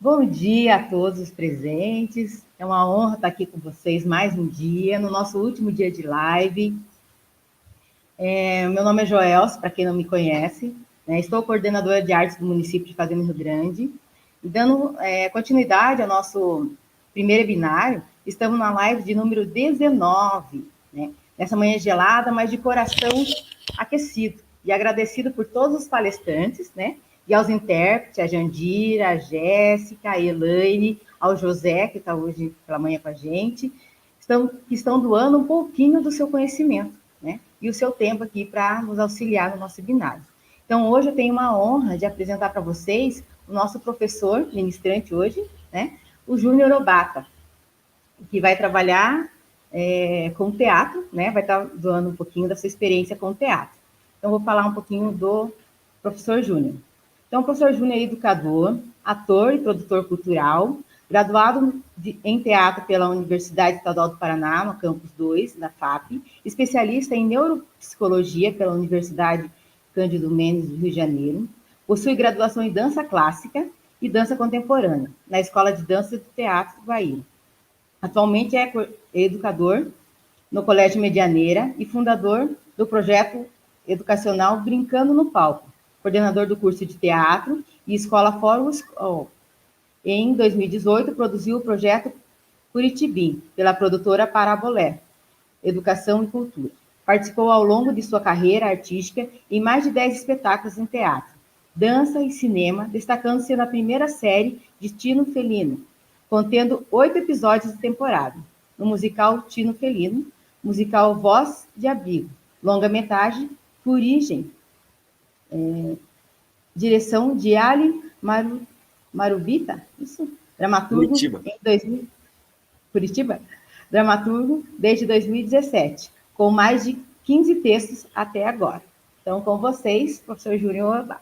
Bom dia a todos os presentes. É uma honra estar aqui com vocês mais um dia, no nosso último dia de live. Meu nome é Joelce, para quem não me conhece, né? Estou coordenadora de artes do município de Fazenda Rio Grande. E dando continuidade ao nosso primeiro webinário, estamos na live de número 19, né? Nessa manhã gelada, mas de coração aquecido. E agradecido por todos os palestrantes, né? E aos intérpretes, a Jandira, a Jéssica, a Elaine, ao José, que está hoje pela manhã com a gente, que estão doando um pouquinho do seu conhecimento, né? E o seu tempo aqui para nos auxiliar no nosso webinário. Então, hoje eu tenho uma honra de apresentar para vocês o nosso professor, ministrante hoje, né? O Júnior Obata, que vai trabalhar com teatro, né? Vai estar doando um pouquinho da sua experiência com teatro. Então, vou falar um pouquinho do professor Júnior. Então, o professor Júnior é educador, ator e produtor cultural, graduado em teatro pela Universidade Estadual do Paraná, no Campus 2, da FAP, especialista em neuropsicologia pela Universidade Cândido Mendes, do Rio de Janeiro, possui graduação em dança clássica e dança contemporânea, na Escola de Dança do Teatro do Bahia. Atualmente é educador no Colégio Medianeira e fundador do projeto educacional Brincando no Palco, coordenador do curso de teatro e Escola Fórum School. Em 2018, produziu o projeto Curitibim, pela produtora Parabolé, Educação e Cultura. Participou ao longo de sua carreira artística em mais de 10 espetáculos em teatro, dança e cinema, destacando-se na primeira série de Tino Felino, contendo 8 episódios de temporada, no musical Tino Felino, musical Voz de Abrigo, longa-metragem Origem, direção de Ali Marubita, isso? Dramaturgo Curitiba. Em 2000, Curitiba? Dramaturgo desde 2017, com mais de 15 textos até agora. Então, com vocês, professor Júnior Obata.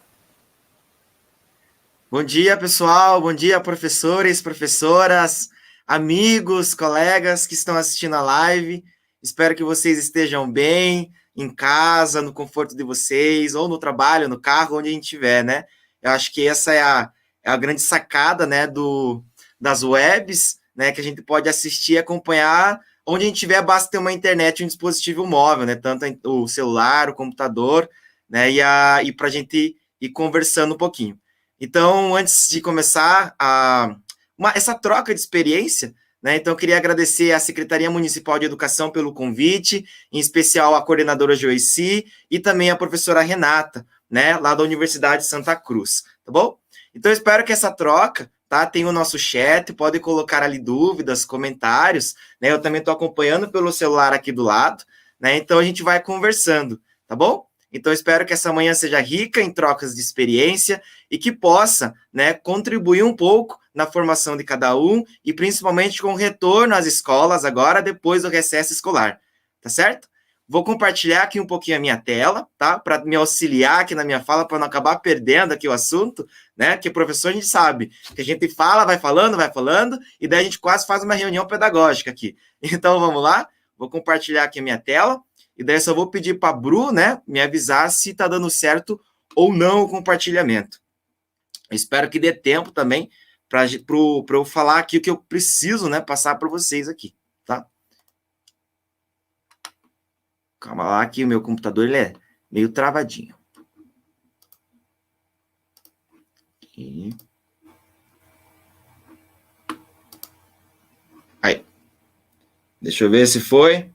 Bom dia, pessoal. Bom dia, professores, professoras, amigos, colegas que estão assistindo a live. Espero que vocês estejam bem, em casa, no conforto de vocês, ou no trabalho, no carro, onde a gente estiver, né? Eu acho que essa é a grande sacada, né, das webs, né, que a gente pode assistir e acompanhar onde a gente estiver, basta ter uma internet e um dispositivo móvel, né, tanto o celular, o computador, né, e para a gente ir conversando um pouquinho. Então, antes de começar essa troca de experiência, né, então eu queria agradecer à Secretaria Municipal de Educação pelo convite, em especial à coordenadora Joyci e também à professora Renata, né, lá da Universidade de Santa Cruz, tá bom? Então, eu espero que essa troca, tá, tenha o nosso chat, pode colocar ali dúvidas, comentários, né, eu também estou acompanhando pelo celular aqui do lado, né, então a gente vai conversando, tá bom? Então, espero que essa manhã seja rica em trocas de experiência e que possa, né, contribuir um pouco na formação de cada um e principalmente com o retorno às escolas agora, depois do recesso escolar, tá certo? Vou compartilhar aqui um pouquinho a minha tela, tá? Para me auxiliar aqui na minha fala, para não acabar perdendo aqui o assunto, né? Que professor a gente sabe que a gente fala, vai falando, e daí a gente quase faz uma reunião pedagógica aqui. Então, vamos lá? Vou compartilhar aqui a minha tela. E daí eu só vou pedir para a Bru, né, me avisar se está dando certo ou não o compartilhamento. Eu espero que dê tempo também para eu falar aqui o que eu preciso, né, passar para vocês aqui, tá? Calma lá que o meu computador ele é meio travadinho. Aqui. Aí. Deixa eu ver se foi.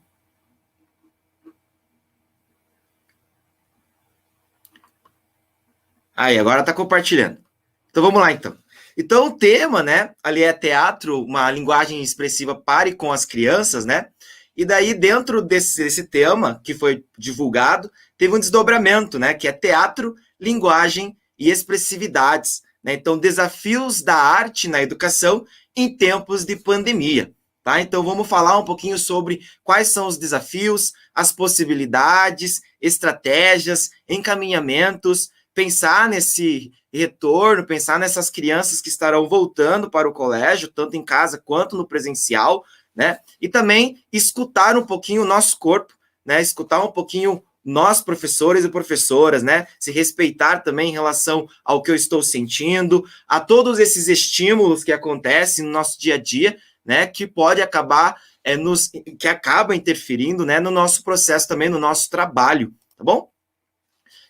Aí, agora está compartilhando. Então, vamos lá, então. Então, o tema, né, ali é teatro, uma linguagem expressiva para e com as crianças, né? E daí, dentro desse tema que foi divulgado, teve um desdobramento, né, que é teatro, linguagem e expressividades, né? Então, desafios da arte na educação em tempos de pandemia, tá? Então, vamos falar um pouquinho sobre quais são os desafios, as possibilidades, estratégias, encaminhamentos, pensar nesse retorno, pensar nessas crianças que estarão voltando para o colégio, tanto em casa quanto no presencial, né? E também escutar um pouquinho o nosso corpo, né? Escutar um pouquinho nós, professores e professoras, né? Se respeitar também em relação ao que eu estou sentindo, a todos esses estímulos que acontecem no nosso dia a dia, né? Que pode acabar, que acaba interferindo, né? No nosso processo também, no nosso trabalho, tá bom?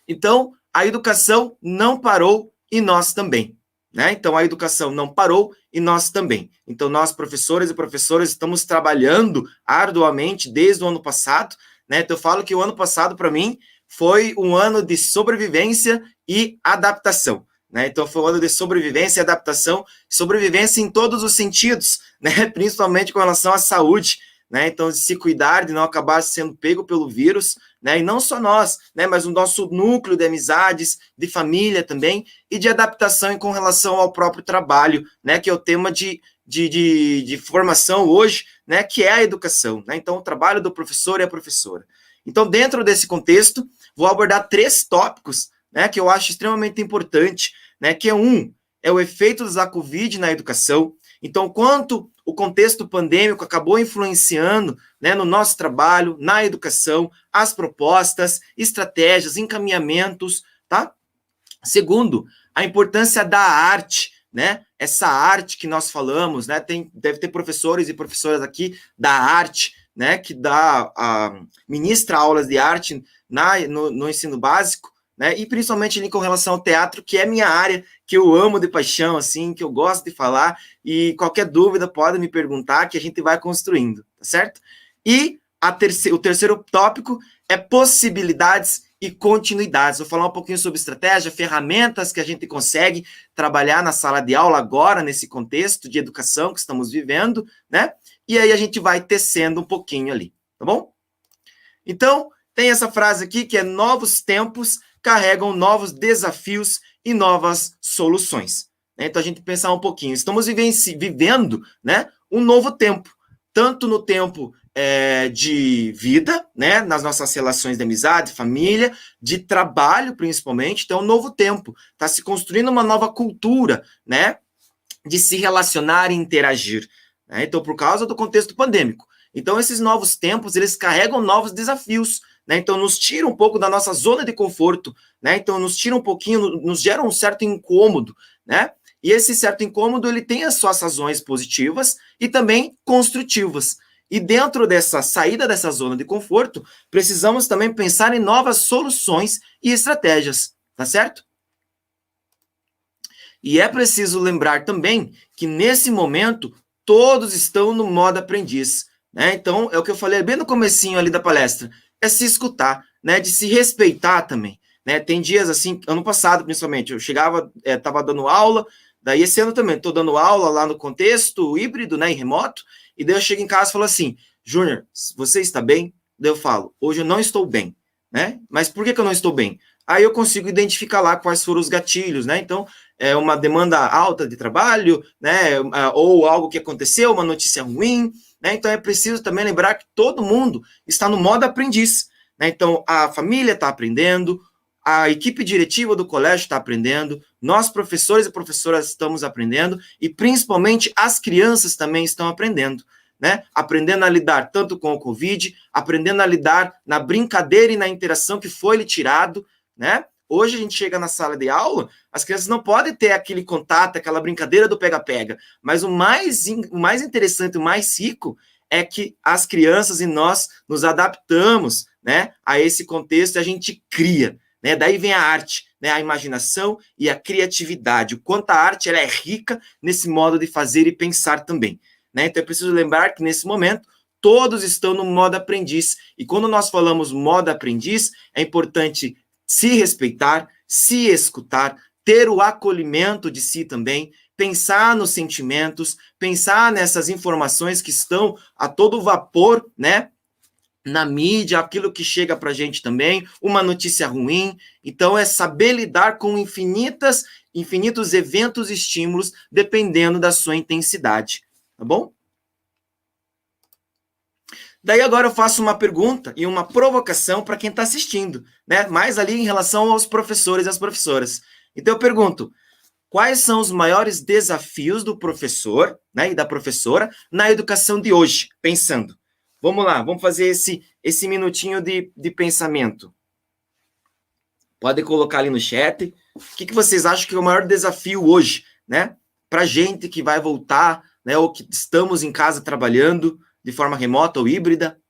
Então, a educação não parou e nós também, né? Então, a educação não parou e nós também. Então, nós, professores e professoras, estamos trabalhando arduamente desde o ano passado, né? Então, eu falo que o ano passado, para mim, foi um ano de sobrevivência e adaptação, né? Então, foi um ano de sobrevivência e adaptação, sobrevivência em todos os sentidos, né? Principalmente com relação à saúde, né? Então, de se cuidar, de não acabar sendo pego pelo vírus, né? E não só nós, né? Mas o nosso núcleo de amizades, de família também, e de adaptação com relação ao próprio trabalho, né? Que é o tema de formação hoje, né? Que é a educação, né? Então, o trabalho do professor e a professora. Então, dentro desse contexto, vou abordar 3 tópicos, né? Que eu acho extremamente importante, né? Que é o efeito da Covid na educação. Então, quanto o contexto pandêmico acabou influenciando, né, no nosso trabalho, na educação, as propostas, estratégias, encaminhamentos, tá? Segundo, a importância da arte, né? Essa arte que nós falamos, né? Deve ter professores e professoras aqui da arte, né? Que ministra aulas de arte no ensino básico, né? E principalmente ali com relação ao teatro, que é minha área, que eu amo de paixão, assim, que eu gosto de falar, e qualquer dúvida pode me perguntar, que a gente vai construindo, tá certo? E o terceiro tópico é possibilidades e continuidades. Vou falar um pouquinho sobre estratégia, ferramentas que a gente consegue trabalhar na sala de aula agora, nesse contexto de educação que estamos vivendo, né? E aí a gente vai tecendo um pouquinho ali, tá bom? Então, tem essa frase aqui que é: novos tempos carregam novos desafios e novas soluções. Então, a gente pensar um pouquinho. Estamos vivendo, né, um novo tempo, tanto no tempo de vida, né, nas nossas relações de amizade, família, de trabalho, principalmente. Então, é um novo tempo. Está se construindo uma nova cultura, né, de se relacionar e interagir. Né? Então, por causa do contexto pandêmico. Então, esses novos tempos, eles carregam novos desafios, né? Então, nos tira um pouco da nossa zona de conforto, né? Então, nos tira um pouquinho, nos gera um certo incômodo, né? E esse certo incômodo, ele tem as suas razões positivas e também construtivas. E dentro dessa saída dessa zona de conforto, precisamos também pensar em novas soluções e estratégias, tá certo? E é preciso lembrar também que, nesse momento, todos estão no modo aprendiz, né? Então, é o que eu falei bem no comecinho ali da palestra, é se escutar, né? De se respeitar também, né? Tem dias assim, ano passado principalmente, eu chegava, estava dando aula, daí esse ano também, estou dando aula lá no contexto híbrido, né, em remoto, e daí eu chego em casa e falo assim: Júnior, você está bem? Daí eu falo: hoje eu não estou bem, né? Mas por que eu não estou bem? Aí eu consigo identificar lá quais foram os gatilhos, né? Então, é uma demanda alta de trabalho, né? Ou algo que aconteceu, uma notícia ruim, né? Então, é preciso também lembrar que todo mundo está no modo aprendiz, né? Então, a família está aprendendo, a equipe diretiva do colégio está aprendendo, nós, professores e professoras, estamos aprendendo, e principalmente as crianças também estão aprendendo, né? Aprendendo a lidar tanto com o Covid, aprendendo a lidar na brincadeira e na interação que foi lhe tirado, né? Hoje a gente chega na sala de aula, as crianças não podem ter aquele contato, aquela brincadeira do pega-pega, mas o mais interessante, o mais rico, é que as crianças e nós nos adaptamos, né, a esse contexto e a gente cria, né? Daí vem a arte, né, a imaginação e a criatividade, o quanto a arte ela é rica nesse modo de fazer e pensar também, né? Então é preciso lembrar que nesse momento todos estão no modo aprendiz, e quando nós falamos modo aprendiz, é importante se respeitar, se escutar, ter o acolhimento de si também, pensar nos sentimentos, pensar nessas informações que estão a todo vapor, né, na mídia, aquilo que chega para a gente também, uma notícia ruim. Então, é saber lidar com infinitos eventos e estímulos, dependendo da sua intensidade, tá bom? Daí agora eu faço uma pergunta e uma provocação para quem está assistindo, né? Mais ali em relação aos professores e às professoras. Então eu pergunto, quais são os maiores desafios do professor, né, e da professora na educação de hoje? Pensando. Vamos lá, vamos fazer esse minutinho de pensamento. Pode colocar ali no chat. O que vocês acham que é o maior desafio hoje, né? Para a gente que vai voltar, né, ou que estamos em casa trabalhando de forma remota ou híbrida?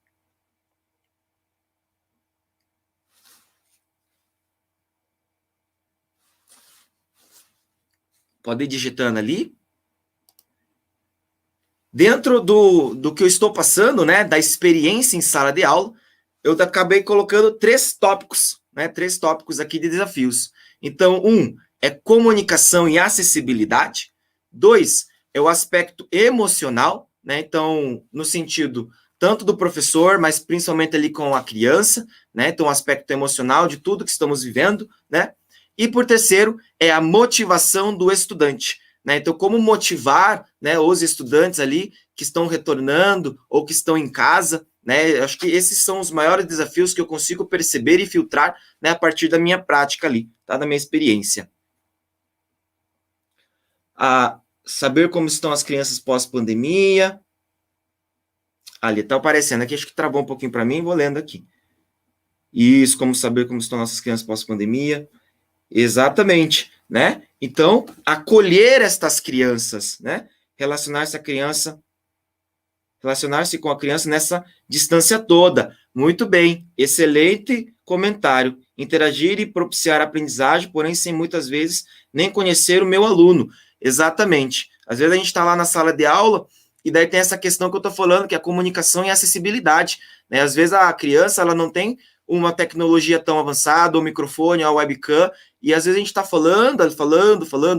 Pode ir digitando ali. Dentro do que eu estou passando, né, da experiência em sala de aula, eu acabei colocando 3 tópicos, né, 3 tópicos aqui de desafios. Então, 1 é comunicação e acessibilidade. 2 é o aspecto emocional, né, então, no sentido tanto do professor, mas principalmente ali com a criança, né, então, o aspecto emocional de tudo que estamos vivendo, né. E, por terceiro, é a motivação do estudante, né? Então, como motivar, né, os estudantes ali que estão retornando ou que estão em casa, né? Acho que esses são os maiores desafios que eu consigo perceber e filtrar, né, a partir da minha prática ali, tá? Da minha experiência. Saber como estão as crianças pós-pandemia. Ali, tá aparecendo aqui, acho que travou um pouquinho para mim, vou lendo aqui. Isso, como saber como estão nossas crianças pós-pandemia. Exatamente, né? Então, acolher estas crianças, né? Relacionar-se com a criança nessa distância toda. Muito bem, excelente comentário. Interagir e propiciar aprendizagem, porém sem muitas vezes nem conhecer o meu aluno. Exatamente. Às vezes a gente está lá na sala de aula e daí tem essa questão que eu estou falando, que é a comunicação e a acessibilidade, né? Às vezes a criança ela não tem uma tecnologia tão avançada, o microfone, a webcam, e às vezes a gente está falando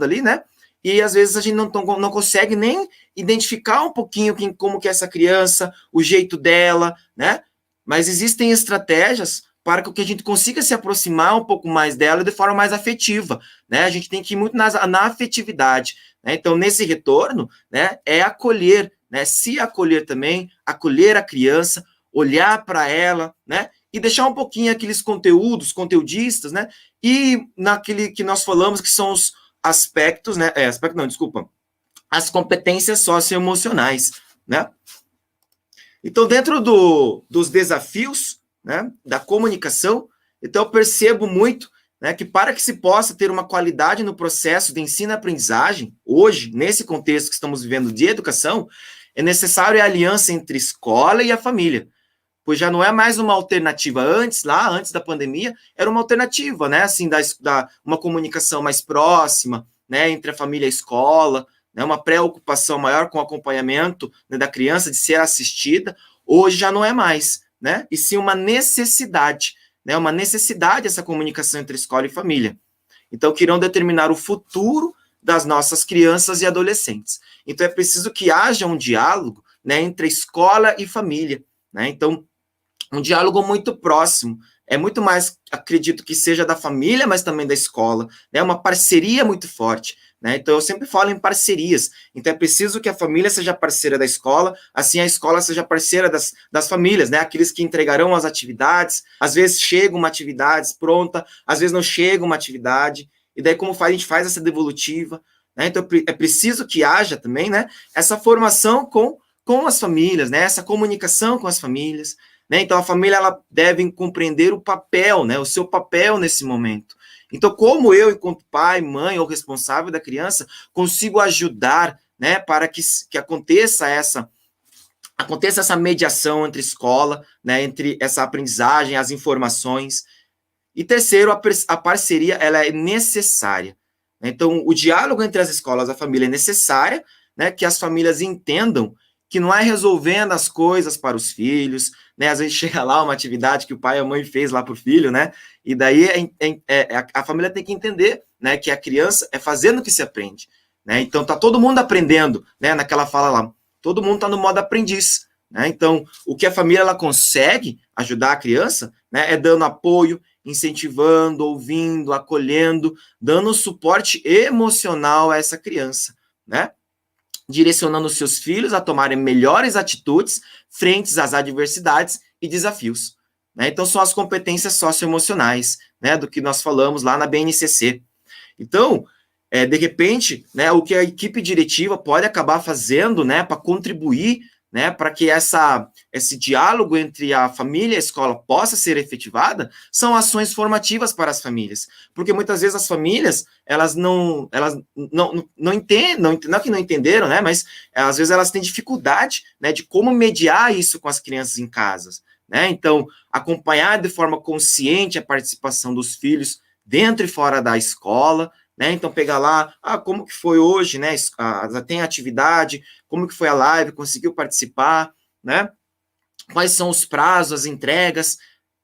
ali, né? E às vezes a gente não consegue nem identificar um pouquinho como que é essa criança, o jeito dela, né? Mas existem estratégias para que a gente consiga se aproximar um pouco mais dela de forma mais afetiva, né? A gente tem que ir muito na afetividade, né? Então, nesse retorno, né, é acolher, né? Se acolher também, acolher a criança, olhar para ela, né? E deixar um pouquinho aqueles conteudistas, né? E naquele que nós falamos que são os aspectos, né? As competências socioemocionais, né? Então, dentro dos desafios, né, da comunicação, então eu percebo muito, né, que para que se possa ter uma qualidade no processo de ensino-aprendizagem, hoje, nesse contexto que estamos vivendo de educação, é necessário a aliança entre escola e a família, pois já não é mais uma alternativa. Antes da pandemia, era uma alternativa, né, assim, uma comunicação mais próxima, né, entre a família e a escola, né, uma preocupação maior com o acompanhamento, né, da criança, de ser assistida. Hoje já não é mais, né, e sim uma necessidade, né, essa comunicação entre escola e família. Então, que irão determinar o futuro das nossas crianças e adolescentes. Então, é preciso que haja um diálogo, né, entre escola e família, né, então, um diálogo muito próximo, é muito mais, acredito que seja da família, mas também da escola, né, uma parceria muito forte, né, então eu sempre falo em parcerias, então é preciso que a família seja parceira da escola, assim a escola seja parceira das famílias, né, aqueles que entregarão as atividades, às vezes chega uma atividade pronta, às vezes não chega uma atividade, e daí como a gente faz essa devolutiva, né, então é preciso que haja também, né, essa formação com as famílias, né, essa comunicação com as famílias, né? Então, a família, ela deve compreender o papel, né? O seu papel nesse momento. Então, como eu, enquanto pai, mãe ou responsável da criança, consigo ajudar, né, para que aconteça essa mediação entre escola, né, entre essa aprendizagem, as informações. E terceiro, a parceria, ela é necessária. Então, o diálogo entre as escolas e a família é necessária, né, que as famílias entendam que não é resolvendo as coisas para os filhos, né, às vezes chega lá uma atividade que o pai e a mãe fez lá para o filho, né, e daí a família tem que entender, né, que a criança é fazendo que se aprende, né, então tá todo mundo aprendendo, né, naquela fala lá, todo mundo está no modo aprendiz, né, então o que a família ela consegue ajudar a criança, né, é dando apoio, incentivando, ouvindo, acolhendo, dando suporte emocional a essa criança, né? Direcionando seus filhos a tomarem melhores atitudes frente às adversidades e desafios, né? Então, são as competências socioemocionais, né? Do que nós falamos lá na BNCC. Então, de repente, né, o que a equipe diretiva pode acabar fazendo, né, para contribuir, né, para que esse diálogo entre a família e a escola possa ser efetivada, são ações formativas para as famílias, porque muitas vezes as famílias, elas não entendem, não é que não entenderam, né, mas às vezes elas têm dificuldade, né, de como mediar isso com as crianças em casa, né, então, acompanhar de forma consciente a participação dos filhos dentro e fora da escola, né? Então, pegar lá, como que foi hoje, né? Tem atividade, como que foi a live, conseguiu participar, né? Quais são os prazos, as entregas,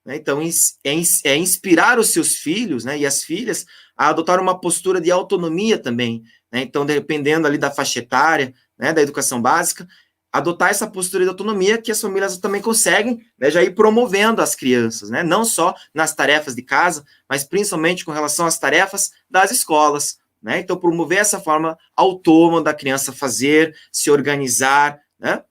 né? Então, é inspirar os seus filhos, né? E as filhas a adotar uma postura de autonomia também, né? Então, dependendo ali da faixa etária, né? Da educação básica, adotar essa postura de autonomia que as famílias também conseguem, né, já ir promovendo as crianças, né, não só nas tarefas de casa, mas principalmente com relação às tarefas das escolas, né, então promover essa forma autônoma da criança fazer, se organizar, né,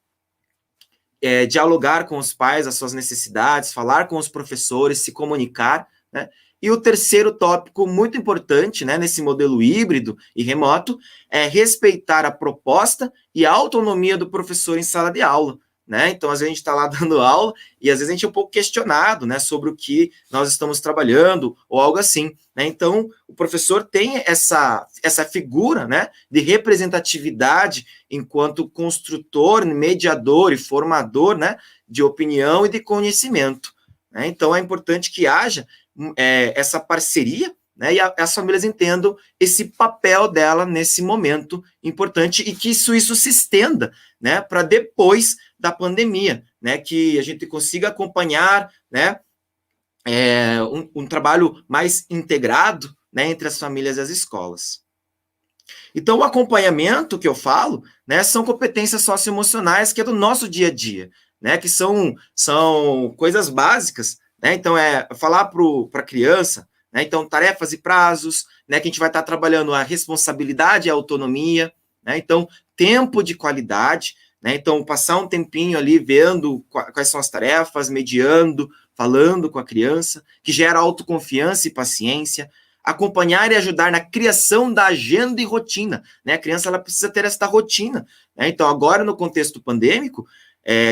dialogar com os pais, as suas necessidades, falar com os professores, se comunicar, né, e o terceiro tópico muito importante, né, nesse modelo híbrido e remoto, é respeitar a proposta e a autonomia do professor em sala de aula, né? Então, às vezes a gente está lá dando aula e às vezes a gente é um pouco questionado, né, sobre o que nós estamos trabalhando ou algo assim, né? Então, o professor tem essa figura, né, de representatividade enquanto construtor, mediador e formador, né, de opinião e de conhecimento, né? Então, é importante que haja essa parceria, né, e as famílias entendam esse papel dela nesse momento importante e que isso se estenda, né, para depois da pandemia, né, que a gente consiga acompanhar, né, um trabalho mais integrado, né, entre as famílias e as escolas. Então, o acompanhamento que eu falo, né, são competências socioemocionais que é do nosso dia a dia, né, que são coisas básicas, né, então falar para a criança, né, então tarefas e prazos, né, que a gente vai estar trabalhando a responsabilidade e a autonomia, né, então tempo de qualidade, né, então passar um tempinho ali vendo quais são as tarefas, mediando, falando com a criança, que gera autoconfiança e paciência, acompanhar e ajudar na criação da agenda e rotina, né? A criança ela precisa ter esta rotina, né? Então agora no contexto pandêmico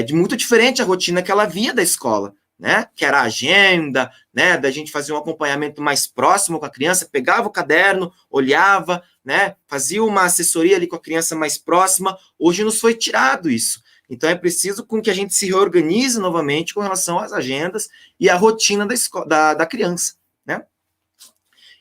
de muito diferente a rotina que ela via da escola, né? Que era a agenda, né? Da gente fazer um acompanhamento mais próximo com a criança, pegava o caderno, olhava, né? Fazia uma assessoria ali com a criança mais próxima. Hoje nos foi tirado isso. Então é preciso com que a gente se reorganize novamente com relação às agendas e à rotina da criança, né?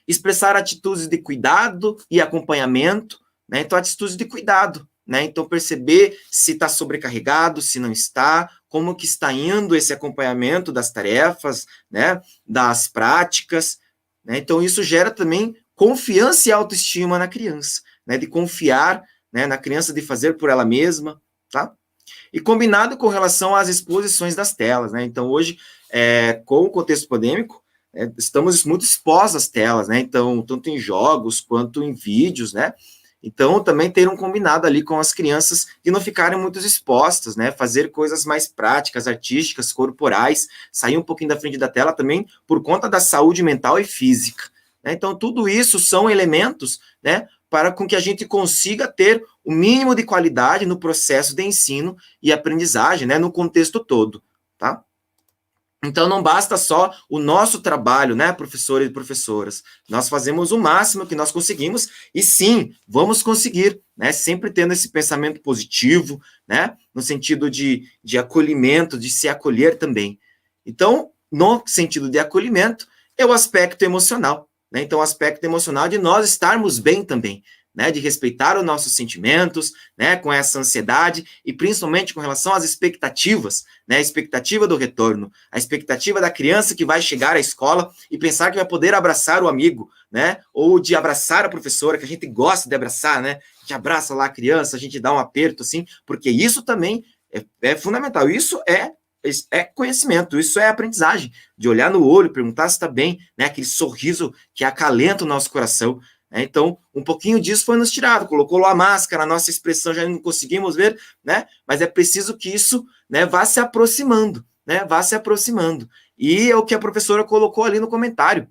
Expressar atitudes de cuidado e acompanhamento, né? Então, atitudes de cuidado, né? Então, perceber se está sobrecarregado, se não está, como que está indo esse acompanhamento das tarefas, né? Das práticas, né? Então, isso gera também confiança e autoestima na criança, né? De confiar, né, na criança de fazer por ela mesma, tá? E combinado com relação às exposições das telas, né? Então, hoje, com o contexto pandêmico, estamos muito expostos às telas, né? Então, tanto em jogos quanto em vídeos, né? Então, também ter um combinado ali com as crianças de não ficarem muito expostas, né? Fazer coisas mais práticas, artísticas, corporais, sair um pouquinho da frente da tela também por conta da saúde mental e física, né? Então, tudo isso são elementos, né? Para com que a gente consiga ter o mínimo de qualidade no processo de ensino e aprendizagem, né? No contexto todo, tá? Então, não basta só o nosso trabalho, né, professores e professoras. Nós fazemos o máximo que nós conseguimos e, sim, vamos conseguir, né, sempre tendo esse pensamento positivo, né, no sentido de acolhimento, de se acolher também. Então, no sentido de acolhimento, é o aspecto emocional, né? Então, o aspecto emocional de nós estarmos bem também, né, de respeitar os nossos sentimentos, né, com essa ansiedade e principalmente com relação às expectativas, né, a expectativa do retorno, a expectativa da criança que vai chegar à escola e pensar que vai poder abraçar o amigo, né, ou de abraçar a professora, que a gente gosta de abraçar, né, a gente abraça lá a criança, a gente dá um aperto assim, porque isso também é fundamental, isso é conhecimento, isso é aprendizagem, de olhar no olho, perguntar se está bem, né, aquele sorriso que acalenta o nosso coração. Então, um pouquinho disso foi nos tirado, colocou lá a máscara, a nossa expressão já não conseguimos ver, né? Mas é preciso que isso, né, vá se aproximando, né? Vá se aproximando. E é o que a professora colocou ali no comentário,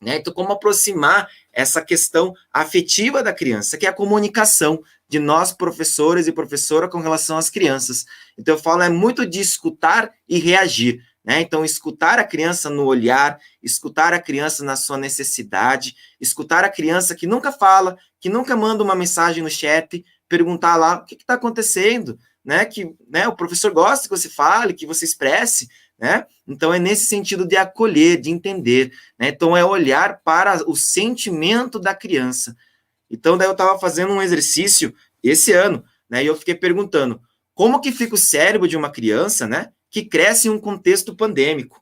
né? Então, como aproximar essa questão afetiva da criança, que é a comunicação de nós, professores e professora, com relação às crianças. Então, eu falo, é muito de escutar e reagir. Né? Então, escutar a criança no olhar, escutar a criança na sua necessidade, escutar a criança que nunca fala, que nunca manda uma mensagem no chat, perguntar lá o que está acontecendo, né? Que, né, o professor gosta que você fale, que você expresse, né? Então, é nesse sentido de acolher, de entender, né? Então, é olhar para o sentimento da criança. Então, daí eu estava fazendo um exercício esse ano, né? E eu fiquei perguntando, como que fica o cérebro de uma criança, né? Que cresce em um contexto pandêmico?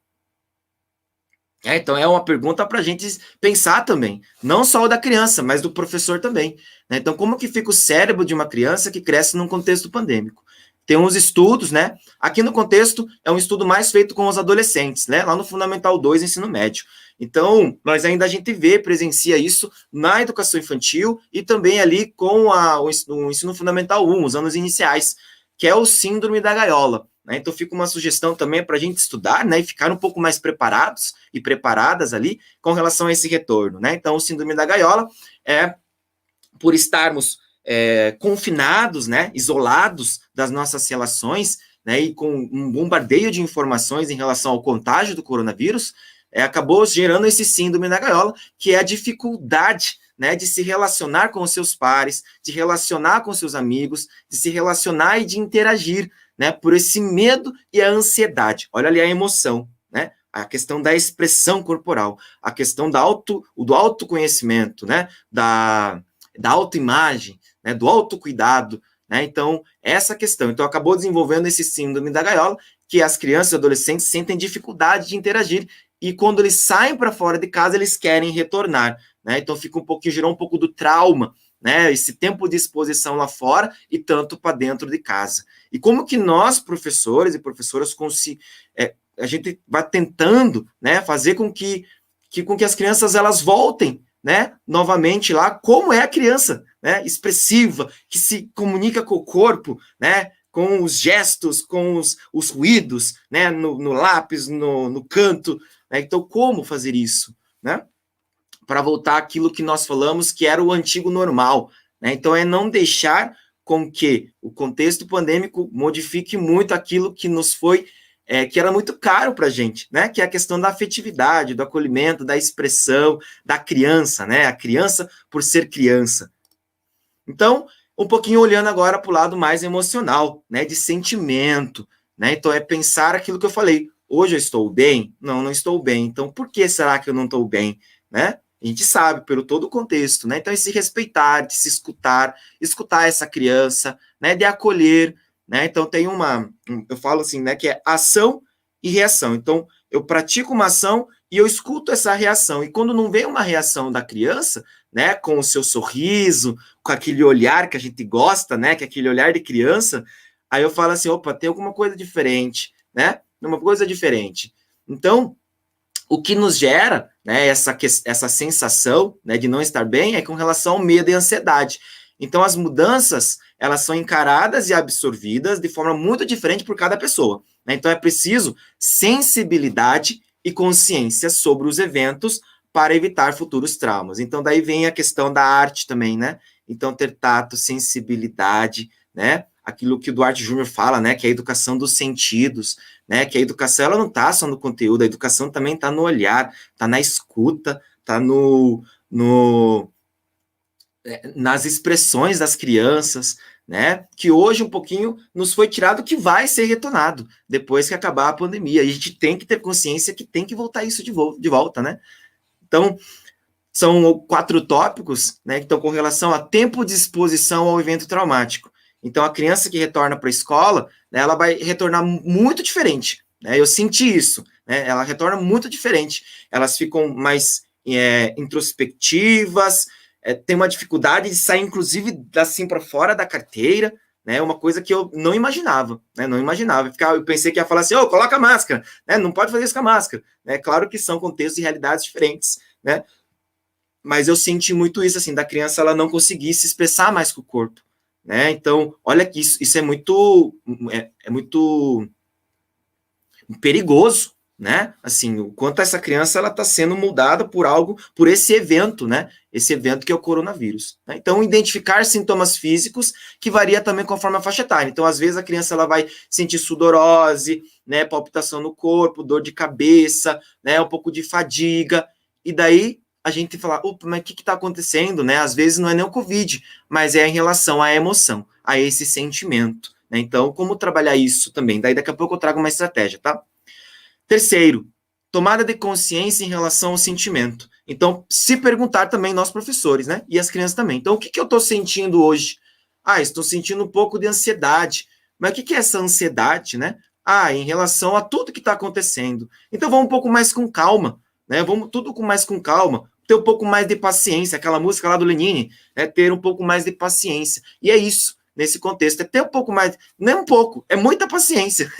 Então, é uma pergunta para a gente pensar também, não só o da criança, mas do professor também. Né? Então, como que fica o cérebro de uma criança que cresce num contexto pandêmico? Tem uns estudos, né? Aqui no contexto, é um estudo mais feito com os adolescentes, né? Lá no Fundamental 2, ensino médio. Então, mas ainda a gente vê, presencia isso na educação infantil e também ali com o ensino fundamental 1, os anos iniciais, que é o síndrome da gaiola. Né? Então, fica uma sugestão também para a gente estudar, né, e ficar um pouco mais preparados e preparadas ali com relação a esse retorno. Né? Então, o síndrome da gaiola é por estarmos confinados, né, isolados das nossas relações, né, e com um bombardeio de informações em relação ao contágio do coronavírus, acabou gerando esse síndrome da gaiola, que é a dificuldade, né, de se relacionar com os seus pares, de relacionar com seus amigos, de se relacionar e de interagir, né, por esse medo e a ansiedade. Olha ali a emoção, né, a questão da expressão corporal, a questão do autoconhecimento, né, da autoimagem, né, do autocuidado, né, então, essa questão. Então, acabou desenvolvendo esse síndrome da gaiola, que as crianças e adolescentes sentem dificuldade de interagir, e quando eles saem para fora de casa, eles querem retornar, né, então fica gerou um pouco do trauma, né, esse tempo de exposição lá fora e tanto para dentro de casa. E como que nós, professores e professoras, a gente vai tentando, né, fazer com que as crianças elas voltem, né, novamente lá, como é a criança, né, expressiva, que se comunica com o corpo, né, com os gestos, com os ruídos, né, no lápis, no canto, né, então como fazer isso, né, para voltar àquilo que nós falamos que era o antigo normal, né, então é não deixar com que o contexto pandêmico modifique muito aquilo que nos foi que era muito caro para a gente, né? Que é a questão da afetividade, do acolhimento, da expressão da criança, né? A criança por ser criança. Então, um pouquinho olhando agora para o lado mais emocional, né? De sentimento, né? Então, é pensar aquilo que eu falei. Hoje eu estou bem? Não, não estou bem. Então, por que será que eu não estou bem, né? A gente sabe pelo todo o contexto, né? Então, é se respeitar, de se escutar essa criança, né? De acolher, né? Então, tem eu falo assim, né? Que é ação e reação. Então, eu pratico uma ação e eu escuto essa reação. E quando não vem uma reação da criança, né? Com o seu sorriso, com aquele olhar que a gente gosta, né? Que é aquele olhar de criança, aí eu falo assim, opa, tem alguma coisa diferente, né? Uma coisa diferente. Então, o que nos gera, né, essa sensação, né, de não estar bem é com relação ao medo e ansiedade. Então, as mudanças, elas são encaradas e absorvidas de forma muito diferente por cada pessoa. Né? Então, é preciso sensibilidade e consciência sobre os eventos para evitar futuros traumas. Então, daí vem a questão da arte também, né? Então, ter tato, sensibilidade, né? aquilo que o Duarte Júnior fala, né, que é a educação dos sentidos, né, que a educação ela não está só no conteúdo, a educação também está no olhar, está na escuta, está nas expressões das crianças, né, que hoje um pouquinho nos foi tirado, que vai ser retornado depois que acabar a pandemia, e a gente tem que ter consciência que tem que voltar isso de volta, né. Então, são 4 tópicos, né, que estão com relação a tempo de exposição ao evento traumático. Então, a criança que retorna para a escola, né, ela vai retornar muito diferente, né, eu senti isso, né, ela retorna muito diferente, elas ficam mais introspectivas, tem uma dificuldade de sair, inclusive, assim para fora da carteira, né, uma coisa que eu não imaginava, né, não imaginava. Eu pensei que ia falar assim, coloca a máscara, né, não pode fazer isso com a máscara, né, claro que são contextos e realidades diferentes, né, mas eu senti muito isso, assim, da criança ela não conseguir se expressar mais com o corpo, né, então, olha que isso é muito perigoso, né? Assim, o quanto essa criança ela está sendo moldada por algo, por esse evento, né? Esse evento que é o coronavírus. Né? Então, identificar sintomas físicos que varia também conforme a faixa etária. Então, às vezes a criança ela vai sentir sudorose, né? Palpitação no corpo, dor de cabeça, né? Um pouco de fadiga. E daí a gente fala, opa, mas o que está acontecendo, né? Às vezes não é nem o Covid, mas é em relação à emoção, a esse sentimento. Né? Então, como trabalhar isso também? Daí daqui a pouco eu trago uma estratégia, tá? Terceiro, tomada de consciência em relação ao sentimento. Então, se perguntar também nós professores, né? E as crianças também. Então, o que eu estou sentindo hoje? Estou sentindo um pouco de ansiedade. Mas o que é essa ansiedade, né? Em relação a tudo que está acontecendo. Então, vamos um pouco mais com calma, né? Vamos tudo com mais com calma. Ter um pouco mais de paciência. Aquela música lá do Lenine, né? Ter um pouco mais de paciência. E é isso. Nesse contexto, é ter um pouco mais, não é um pouco, é muita paciência,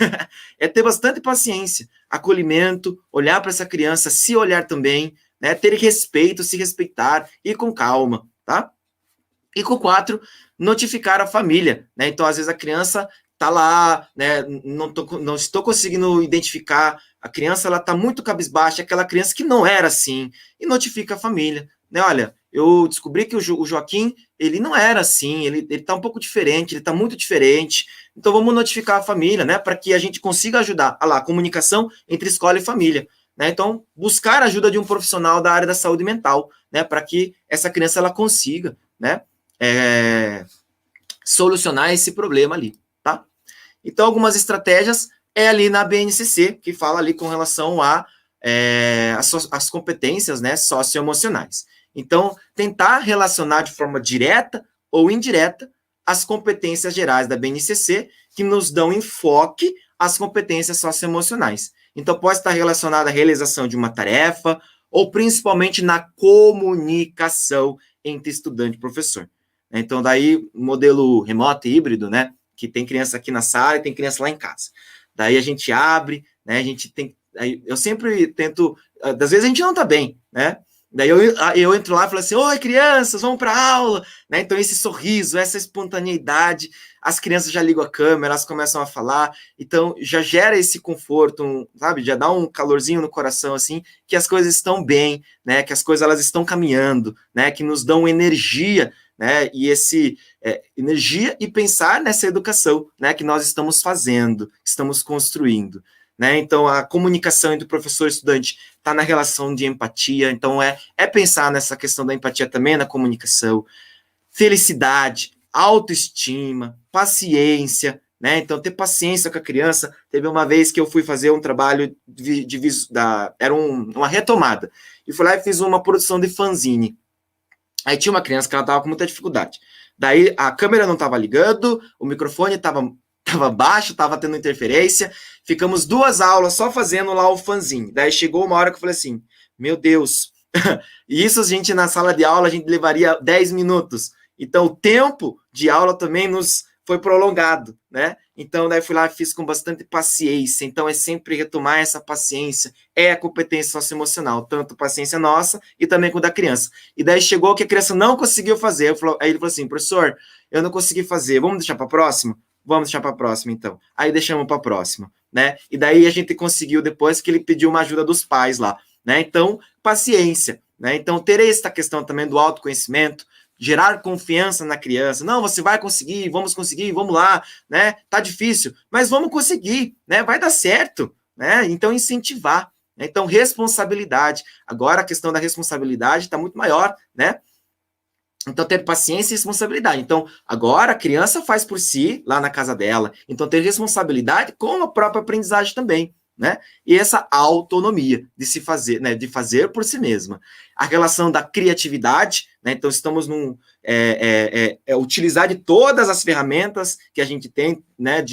é ter bastante paciência, acolhimento, olhar para essa criança, se olhar também, né, ter respeito, se respeitar, e com calma, tá? E com 4, notificar a família, né, então às vezes a criança tá lá, né, não estou conseguindo identificar, a criança ela tá muito cabisbaixa, aquela criança que não era assim, e notifica a família, né, olha, eu descobri que o Joaquim, ele não era assim, ele tá um pouco diferente, ele tá muito diferente, então vamos notificar a família, né, para que a gente consiga ajudar, a comunicação entre escola e família, né, então buscar a ajuda de um profissional da área da saúde mental, né, para que essa criança, ela consiga, né, solucionar esse problema ali, tá? Então, algumas estratégias é ali na BNCC, que fala ali com relação as competências, né, socioemocionais. Então, tentar relacionar de forma direta ou indireta as competências gerais da BNCC, que nos dão enfoque às competências socioemocionais. Então, pode estar relacionada à realização de uma tarefa, ou principalmente na comunicação entre estudante e professor. Então, daí, modelo remoto e híbrido, né, que tem criança aqui na sala e tem criança lá em casa. Daí a gente abre, né, a gente tem... Eu sempre tento... Às vezes a gente não está bem, né? Daí eu entro lá e falo assim, oi, crianças, vamos para a aula, né? Então, esse sorriso, essa espontaneidade, as crianças já ligam a câmera, elas começam a falar, então já gera esse conforto, sabe? Já dá um calorzinho no coração, assim, que as coisas estão bem, né? Que as coisas, elas estão caminhando, né? Que nos dão energia, né? E energia e pensar nessa educação, né? Que nós estamos fazendo, estamos construindo. Né? Então, a comunicação entre o professor e estudante está na relação de empatia, então é pensar nessa questão da empatia também na comunicação, felicidade, autoestima, paciência, né? Então, ter paciência com a criança. Teve uma vez que eu fui fazer um trabalho era uma retomada, e fui lá e fiz uma produção de fanzine. Aí tinha uma criança que ela estava com muita dificuldade. Daí a câmera não estava ligando, o microfone estava baixo, estava tendo interferência. Ficamos 2 aulas só fazendo lá o fanzine. Daí chegou uma hora que eu falei assim, meu Deus, isso a gente na sala de aula, a gente levaria 10 minutos. Então o tempo de aula também nos foi prolongado, né? Então daí fui lá e fiz com bastante paciência. Então é sempre retomar essa paciência, é a competência socioemocional, tanto paciência nossa e também com a da criança. E daí chegou que a criança não conseguiu fazer. Aí ele falou assim, professor, eu não consegui fazer, vamos deixar para a próxima? Vamos deixar para a próxima, então. Aí deixamos para a próxima, né? E daí a gente conseguiu depois que ele pediu uma ajuda dos pais lá, né? Então, paciência, né? Então, ter essa questão também do autoconhecimento, gerar confiança na criança. Não, você vai conseguir, vamos lá, né? Tá difícil, mas vamos conseguir, né? Vai dar certo, né? Então, incentivar. Né? Então, responsabilidade. Agora, a questão da responsabilidade está muito maior, né? Então, ter paciência e responsabilidade. Então, agora a criança faz por si, lá na casa dela. Então, ter responsabilidade com a própria aprendizagem também, né? E essa autonomia de se fazer, né? De fazer por si mesma. A relação da criatividade, né? Então, estamos utilizar de todas as ferramentas que a gente tem, né?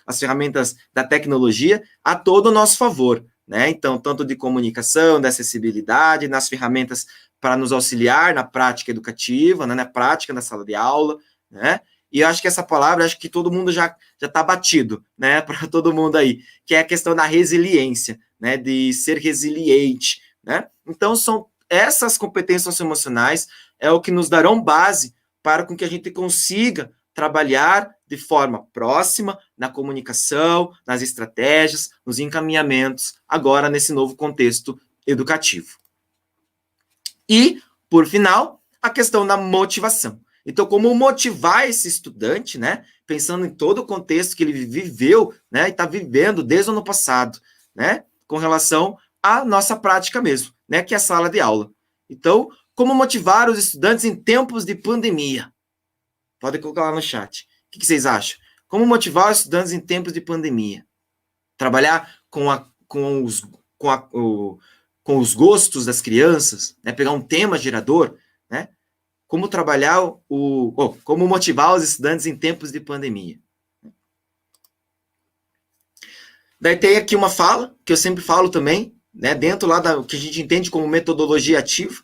As ferramentas da tecnologia a todo o nosso favor, né? Então, tanto de comunicação, de acessibilidade, nas ferramentas para nos auxiliar na prática educativa, né, na prática na sala de aula, né? E eu acho que essa palavra, acho que todo mundo já está batido, né, para todo mundo aí, que é a questão da resiliência, né, de ser resiliente, né? Então, são essas competências socioemocionais é o que nos darão base para com que a gente consiga trabalhar de forma próxima na comunicação, nas estratégias, nos encaminhamentos, agora nesse novo contexto educativo. E, por final, a questão da motivação. Então, como motivar esse estudante, né? Pensando em todo o contexto que ele viveu, né? E está vivendo desde o ano passado, né? Com relação à nossa prática mesmo, né? Que é a sala de aula. Então, como motivar os estudantes em tempos de pandemia? Pode colocar lá no chat. O que vocês acham? Como motivar os estudantes em tempos de pandemia? Trabalhar com os gostos das crianças, né? Pegar um tema gerador, né? Como trabalhar como motivar os estudantes em tempos de pandemia. Daí tem aqui uma fala, que eu sempre falo também, né? Dentro lá da que a gente entende como metodologia ativa,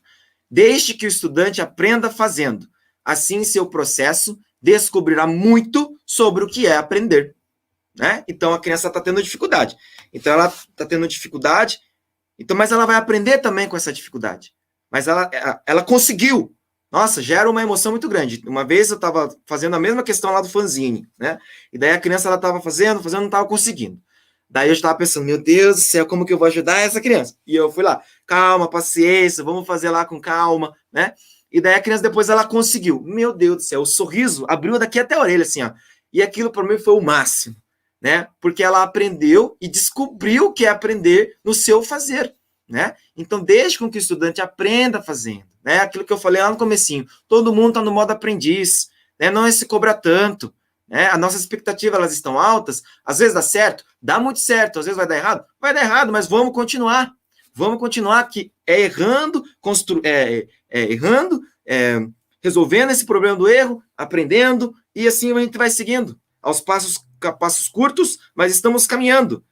deixe que o estudante aprenda fazendo. Assim, seu processo descobrirá muito sobre o que é aprender. Né? Então, a criança está tendo dificuldade. Então, ela está tendo dificuldade, mas ela vai aprender também com essa dificuldade. Mas ela conseguiu. Nossa, gera uma emoção muito grande. Uma vez eu estava fazendo a mesma questão lá do fanzine, né? E daí a criança estava fazendo, não estava conseguindo. Daí eu estava pensando, meu Deus do céu, como que eu vou ajudar essa criança? E eu fui lá, calma, paciência, vamos fazer lá com calma, né? E daí a criança depois ela conseguiu. Meu Deus do céu, o sorriso abriu daqui até a orelha, assim, ó. E aquilo para mim foi o máximo, né? Porque ela aprendeu e descobriu o que é aprender no seu fazer, né? Então, deixe com que o estudante aprenda fazendo, né? Aquilo que eu falei lá no comecinho, todo mundo está no modo aprendiz, né? Não é se cobrar tanto, né? As nossas expectativas, elas estão altas, às vezes dá certo, dá muito certo, às vezes vai dar errado, mas vamos continuar que é errando, resolvendo esse problema do erro, aprendendo, e assim a gente vai seguindo, aos passos curtos, mas estamos caminhando,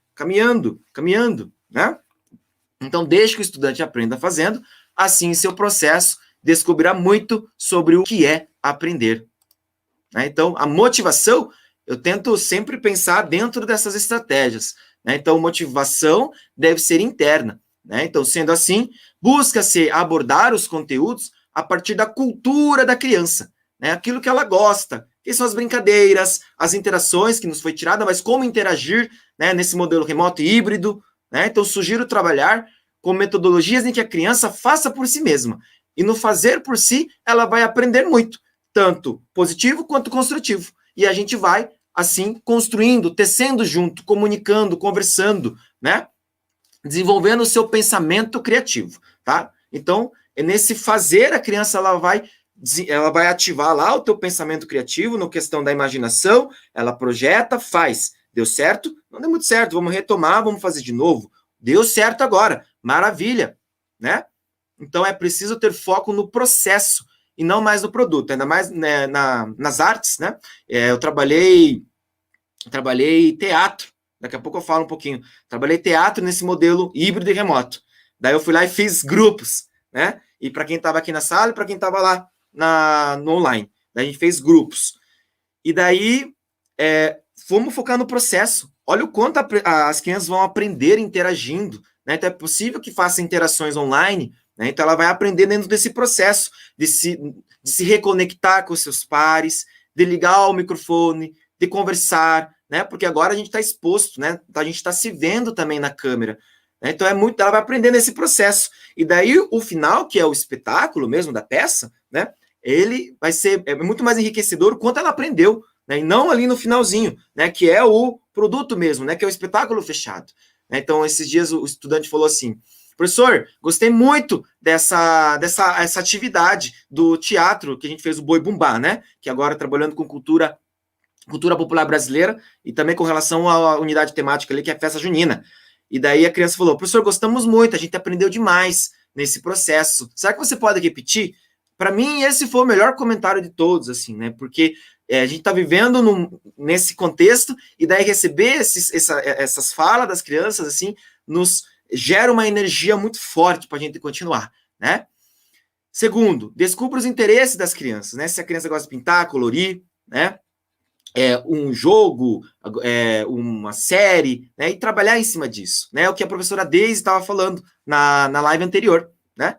né? Então, deixe que o estudante aprenda fazendo, assim seu processo descobrirá muito sobre o que é aprender. Né? Então, a motivação, eu tento sempre pensar dentro dessas estratégias. Né? Então, motivação deve ser interna. Né? Então, sendo assim, busca-se abordar os conteúdos a partir da cultura da criança, né? Aquilo que ela gosta, que são as brincadeiras, as interações que nos foi tirada, mas como interagir, né, nesse modelo remoto e híbrido. Né? Então, sugiro trabalhar com metodologias em que a criança faça por si mesma. E no fazer por si, ela vai aprender muito, tanto positivo quanto construtivo. E a gente vai, assim, construindo, tecendo junto, comunicando, conversando, né? Desenvolvendo o seu pensamento criativo, tá? Então, nesse fazer, a criança ela vai ativar lá o teu pensamento criativo, na questão da imaginação, ela projeta, faz. Deu certo? Não deu muito certo, vamos retomar, vamos fazer de novo. Deu certo agora, maravilha, né? Então, é preciso ter foco no processo e não mais no produto, ainda mais, né, nas artes, né? Eu trabalhei teatro, daqui a pouco eu falo um pouquinho. Trabalhei teatro nesse modelo híbrido e remoto. Daí eu fui lá e fiz grupos, né? E para quem estava aqui na sala e para quem estava lá no online. Daí a gente fez grupos. E daí fomos focar no processo. Olha o quanto as crianças vão aprender interagindo. Né? Então é possível que faça interações online. Né? Então ela vai aprender dentro desse processo de se reconectar com os seus pares, de ligar o microfone, de conversar, né? Porque agora a gente está exposto, né? A gente está se vendo também na câmera. Né? Então ela vai aprender nesse processo. E daí o final, que é o espetáculo mesmo da peça, né? ele vai ser muito mais enriquecedor o quanto ela aprendeu, né? E não ali no finalzinho, né? Que é o produto mesmo, né? Que é o espetáculo fechado. Né? Então, esses dias o estudante falou assim: professor, gostei muito dessa essa atividade do teatro que a gente fez, o Boi Bumbá, né? Que agora trabalhando com cultura popular brasileira e também com relação à unidade temática ali, que é a festa junina. E daí a criança falou: professor, gostamos muito, a gente aprendeu demais nesse processo. Será que você pode repetir? Para mim, esse foi o melhor comentário de todos, assim, né? Porque a gente está vivendo nesse contexto e daí receber essas falas das crianças, assim, nos gera uma energia muito forte para a gente continuar, né? Segundo, descubra os interesses das crianças, né? Se a criança gosta de pintar, colorir, né? Um jogo, uma série, né? E trabalhar em cima disso, né? O que a professora Deise estava falando na live anterior, né?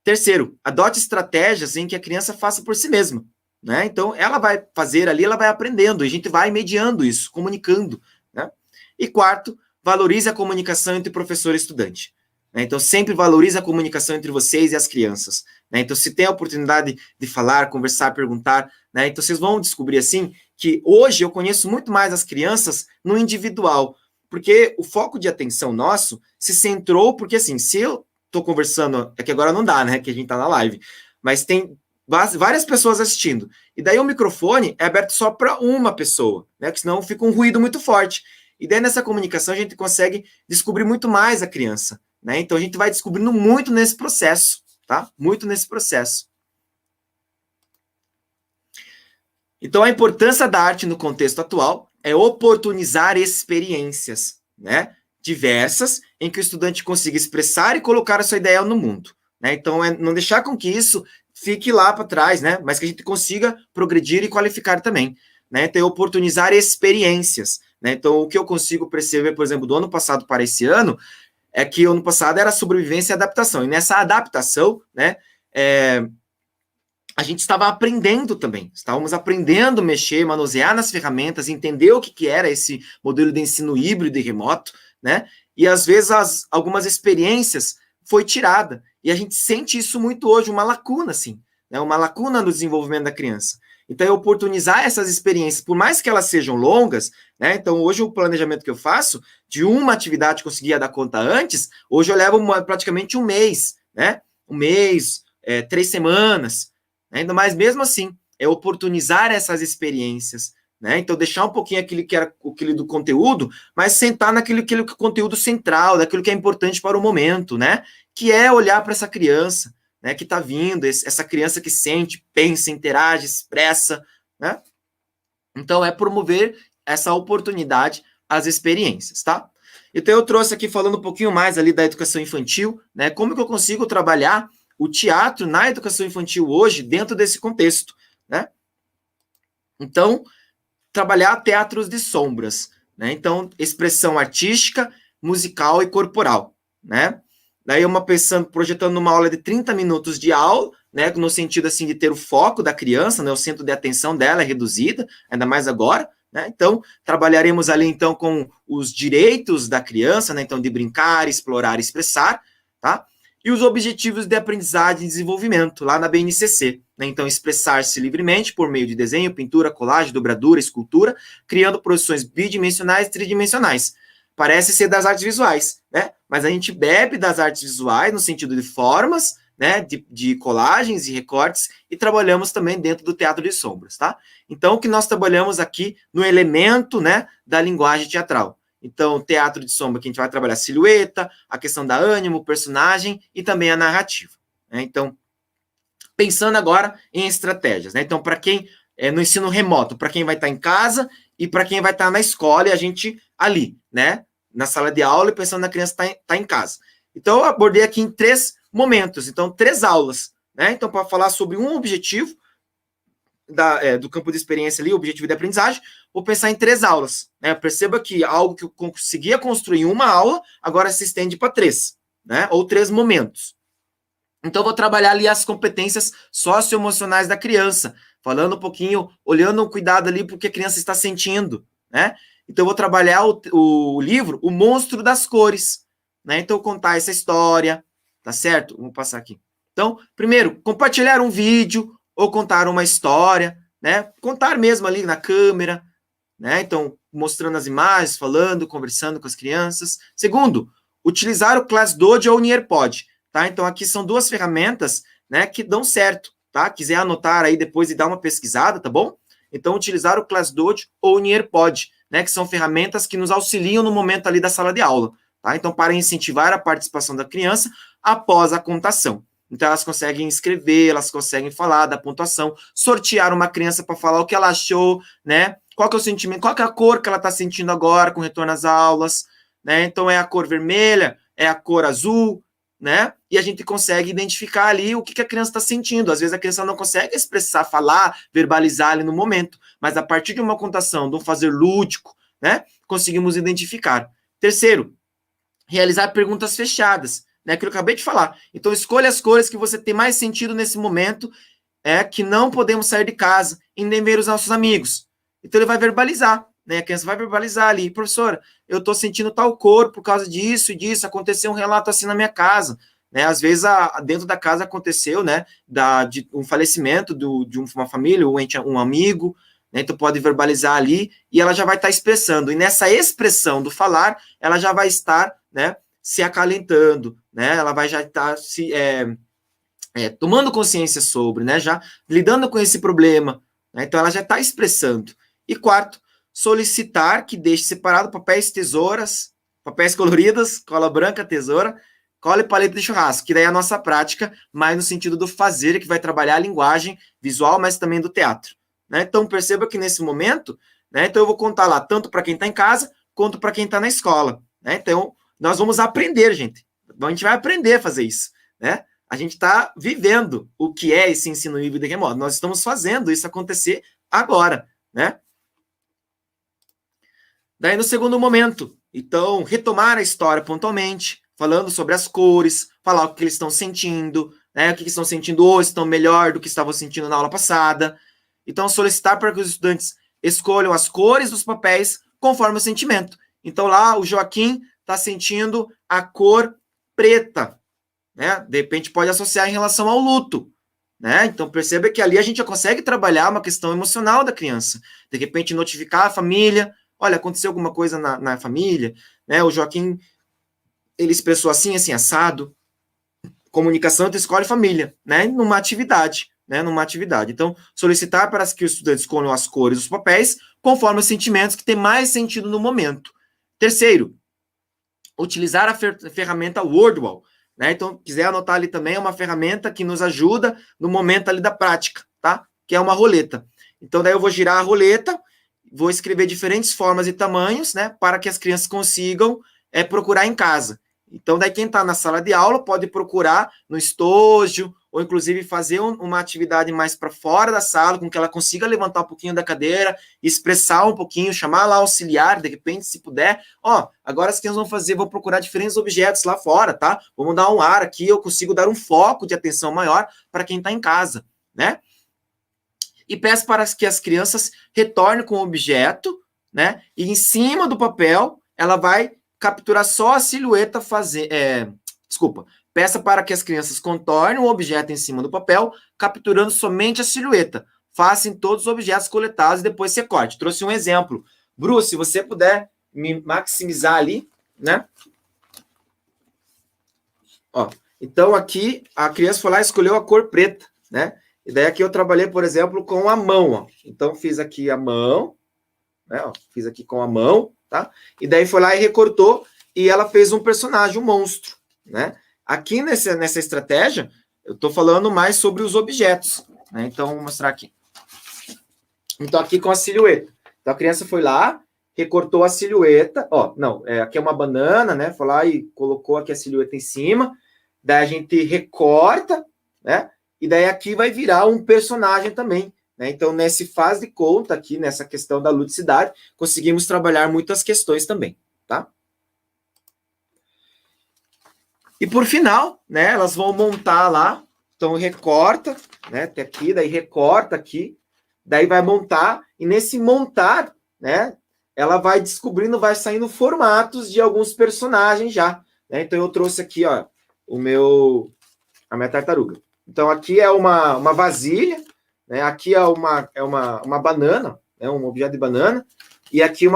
Terceiro, adote estratégias em que a criança faça por si mesma, né? Então, ela vai fazer ali, ela vai aprendendo, e a gente vai mediando isso, comunicando, né? E quarto, valorize a comunicação entre professor e estudante. Né? Então, sempre valorize a comunicação entre vocês e as crianças. Né? Então, se tem a oportunidade de falar, conversar, perguntar, né? Então, vocês vão descobrir, assim, que hoje eu conheço muito mais as crianças no individual, porque o foco de atenção nosso se centrou, porque, assim, se eu estou conversando, é que agora não dá, né, que a gente está na live, mas tem várias pessoas assistindo, e daí o microfone é aberto só para uma pessoa, né, porque senão fica um ruído muito forte, e daí nessa comunicação a gente consegue descobrir muito mais a criança, né, então a gente vai descobrindo muito nesse processo, tá, muito nesse processo. Então a importância da arte no contexto atual é oportunizar experiências, né, diversas, em que o estudante consiga expressar e colocar a sua ideia no mundo. Né? Então, não deixar com que isso fique lá para trás, né? Mas que a gente consiga progredir e qualificar também. Né? Então, oportunizar experiências. Né? Então, o que eu consigo perceber, por exemplo, do ano passado para esse ano, é que o ano passado era sobrevivência e adaptação. E nessa adaptação, né, a gente estava aprendendo também. Estávamos aprendendo a mexer, manusear nas ferramentas, entender o que era esse modelo de ensino híbrido e remoto, né? E às vezes algumas experiências foi tirada. E a gente sente isso muito hoje, uma lacuna, assim, né? Uma lacuna no desenvolvimento da criança. Então, é oportunizar essas experiências, por mais que elas sejam longas, né? Então, hoje o planejamento que eu faço, de uma atividade que eu conseguia dar conta antes, hoje eu levo praticamente um mês, né? Um mês, 3 semanas, né? Ainda mais mesmo assim, é oportunizar essas experiências, né? Então, deixar um pouquinho aquilo que era aquilo do conteúdo, mas sentar naquilo que é o conteúdo central, daquilo que é importante para o momento, né? Que é olhar para essa criança, né? Que está vindo, essa criança que sente, pensa, interage, expressa, né? Então, é promover essa oportunidade às experiências, tá? Então, eu trouxe aqui falando um pouquinho mais ali da educação infantil, né? Como que eu consigo trabalhar o teatro na educação infantil hoje dentro desse contexto, né? Então, trabalhar teatros de sombras, né? Então, expressão artística, musical e corporal, né? Daí uma pensando, projetando uma aula de 30 minutos de aula, né, no sentido assim de ter o foco da criança, né, o centro de atenção dela é reduzida, ainda mais agora, né? Então, trabalharemos ali então com os direitos da criança, né, então de brincar, explorar, expressar, tá? E os objetivos de aprendizagem e desenvolvimento, lá na BNCC. Né? Então, expressar-se livremente por meio de desenho, pintura, colagem, dobradura, escultura, criando produções bidimensionais e tridimensionais. Parece ser das artes visuais, né? Mas a gente bebe das artes visuais no sentido de formas, né? De colagens e recortes, e trabalhamos também dentro do teatro de sombras, tá? Então, o que nós trabalhamos aqui no elemento, né, da linguagem teatral. Então, teatro de sombra, que a gente vai trabalhar a silhueta, a questão da ânimo, o personagem e também a narrativa. Né? Então, pensando agora em estratégias. Né? Então, para quem no ensino remoto, para quem vai estar em casa e para quem vai estar na escola e a gente ali, né? Na sala de aula e pensando na criança tá em casa. Então, eu abordei aqui em 3 momentos, então 3 aulas. Né? Então, para falar sobre um objetivo do campo de experiência ali, o objetivo de aprendizagem, vou pensar em 3 aulas. Né? Perceba que algo que eu conseguia construir em uma aula, agora se estende para 3, né? Ou 3 momentos. Então, vou trabalhar ali as competências socioemocionais da criança, falando um pouquinho, olhando o cuidado ali porque a criança está sentindo, né? Então, eu vou trabalhar o livro O Monstro das Cores, né? Então, contar essa história, tá certo? Vamos passar aqui. Então, primeiro, compartilhar um vídeo ou contar uma história, né? Contar mesmo ali na câmera, né? Então, mostrando as imagens, falando, conversando com as crianças. Segundo, utilizar o ClassDojo ou o Nearpod, tá? Então, aqui são duas ferramentas, né, que dão certo, tá? Quiser anotar aí depois e dar uma pesquisada, tá bom? Então, utilizar o ClassDojo ou o Nearpod, né, que são ferramentas que nos auxiliam no momento ali da sala de aula, tá? Então, para incentivar a participação da criança após a contação. Então, elas conseguem escrever, elas conseguem falar da pontuação, sortear uma criança para falar o que ela achou, né? Qual que é o sentimento, qual que é a cor que ela está sentindo agora com retorno às aulas, né? Então, é a cor vermelha, é a cor azul, né? E a gente consegue identificar ali o que a criança está sentindo. Às vezes a criança não consegue expressar, falar, verbalizar ali no momento, mas a partir de uma contação, de um fazer lúdico, né? Conseguimos identificar. Terceiro, realizar perguntas fechadas, né? Que eu acabei de falar. Então, escolha as cores que você tem mais sentido nesse momento, que não podemos sair de casa e nem ver os nossos amigos. Então, ele vai verbalizar, né? A criança vai verbalizar ali, professora, eu estou sentindo tal cor por causa disso e disso, aconteceu um relato assim na minha casa, né? Às vezes, dentro da casa aconteceu, né? De um falecimento de uma família, um amigo, né? Então, pode verbalizar ali e ela já vai estar expressando. E nessa expressão do falar, ela já vai estar, né? Se acalentando, né? Ela vai já estar tomando consciência sobre, né? Já lidando com esse problema, né? Então, ela já está expressando. E quarto, solicitar que deixe separado papéis, tesouras, papéis coloridos, cola branca, tesoura, cola e paleta de churrasco, que daí é a nossa prática, mais no sentido do fazer, que vai trabalhar a linguagem visual, mas também do teatro, né? Então, perceba que nesse momento, né? Então, eu vou contar lá, tanto para quem está em casa, quanto para quem está na escola, né? Então, nós vamos aprender, gente. A gente vai aprender a fazer isso, né? A gente está vivendo o que é esse ensino híbrido e remoto. Nós estamos fazendo isso acontecer agora, né? Daí, no segundo momento, então, retomar a história pontualmente, falando sobre as cores, falar o que eles estão sentindo, né? O que eles estão sentindo hoje, estão melhor do que estavam sentindo na aula passada. Então, solicitar para que os estudantes escolham as cores dos papéis conforme o sentimento. Então, lá, o Joaquim está sentindo a cor preta, né? De repente, pode associar em relação ao luto, né? Então, perceba que ali a gente já consegue trabalhar uma questão emocional da criança. De repente, notificar a família, olha, aconteceu alguma coisa na família, né? O Joaquim, ele expressou assim, assim, assado. Comunicação entre escola e família, né? Numa atividade, né? Numa atividade. Então, solicitar para que os estudantes escolham as cores dos papéis conforme os sentimentos que tem mais sentido no momento. Terceiro, utilizar a ferramenta Wordwall, né? Então, quiser anotar ali também, é uma ferramenta que nos ajuda no momento ali da prática, tá? Que é uma roleta. Então, daí eu vou girar a roleta, vou escrever diferentes formas e tamanhos, né? Para que as crianças consigam procurar em casa. Então, daí quem está na sala de aula pode procurar no estojo, ou inclusive fazer uma atividade mais para fora da sala, com que ela consiga levantar um pouquinho da cadeira, expressar um pouquinho, chamar lá auxiliar, de repente, se puder. Ó, agora as crianças vão procurar diferentes objetos lá fora, tá? Vamos dar um ar aqui, eu consigo dar um foco de atenção maior para quem está em casa, né? E peço para que as crianças retornem com o objeto, né? E em cima do papel, ela vai capturar só a silhueta peça para que as crianças contornem o objeto em cima do papel, capturando somente a silhueta. Faça em todos os objetos coletados e depois você corte. Trouxe um exemplo. Bruce, se você puder me maximizar ali, né? Ó, então aqui a criança foi lá e escolheu a cor preta, né? E daí aqui eu trabalhei, por exemplo, com a mão, ó. Então fiz aqui a mão, né? Ó, fiz aqui com a mão, tá? E daí foi lá e recortou e ela fez um personagem, um monstro, né? Aqui nessa estratégia, eu estou falando mais sobre os objetos, né? Então, vou mostrar aqui. Então, aqui com a silhueta. Então, a criança foi lá, recortou a silhueta. Ó, não, aqui é uma banana, né? Foi lá e colocou aqui a silhueta em cima. Daí a gente recorta, né? E daí aqui vai virar um personagem também, né? Então, nesse faz de conta aqui, nessa questão da ludicidade, conseguimos trabalhar muitas questões também, tá? E por final, né, elas vão montar lá, então recorta, né, até aqui, daí recorta aqui, daí vai montar, e nesse montar, né, ela vai descobrindo, vai saindo formatos de alguns personagens já, né? Então eu trouxe aqui, ó, a minha tartaruga. Então aqui é uma vasilha, né? Aqui é uma banana, né? Um objeto de banana, e aqui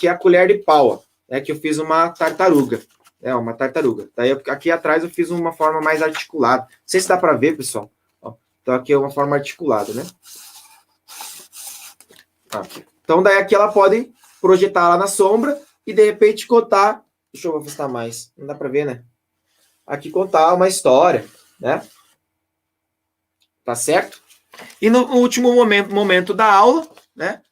é a colher de pau, né? Que eu fiz uma tartaruga, né? Uma tartaruga. Daí aqui atrás eu fiz uma forma mais articulada. Não sei se dá para ver, pessoal. Ó, então aqui é uma forma articulada, né? Aqui. Então daí aqui ela pode projetar lá na sombra e de repente contar. Deixa eu afastar mais. Não dá para ver, né? Aqui contar uma história, né? Tá certo? E no último momento da aula, né?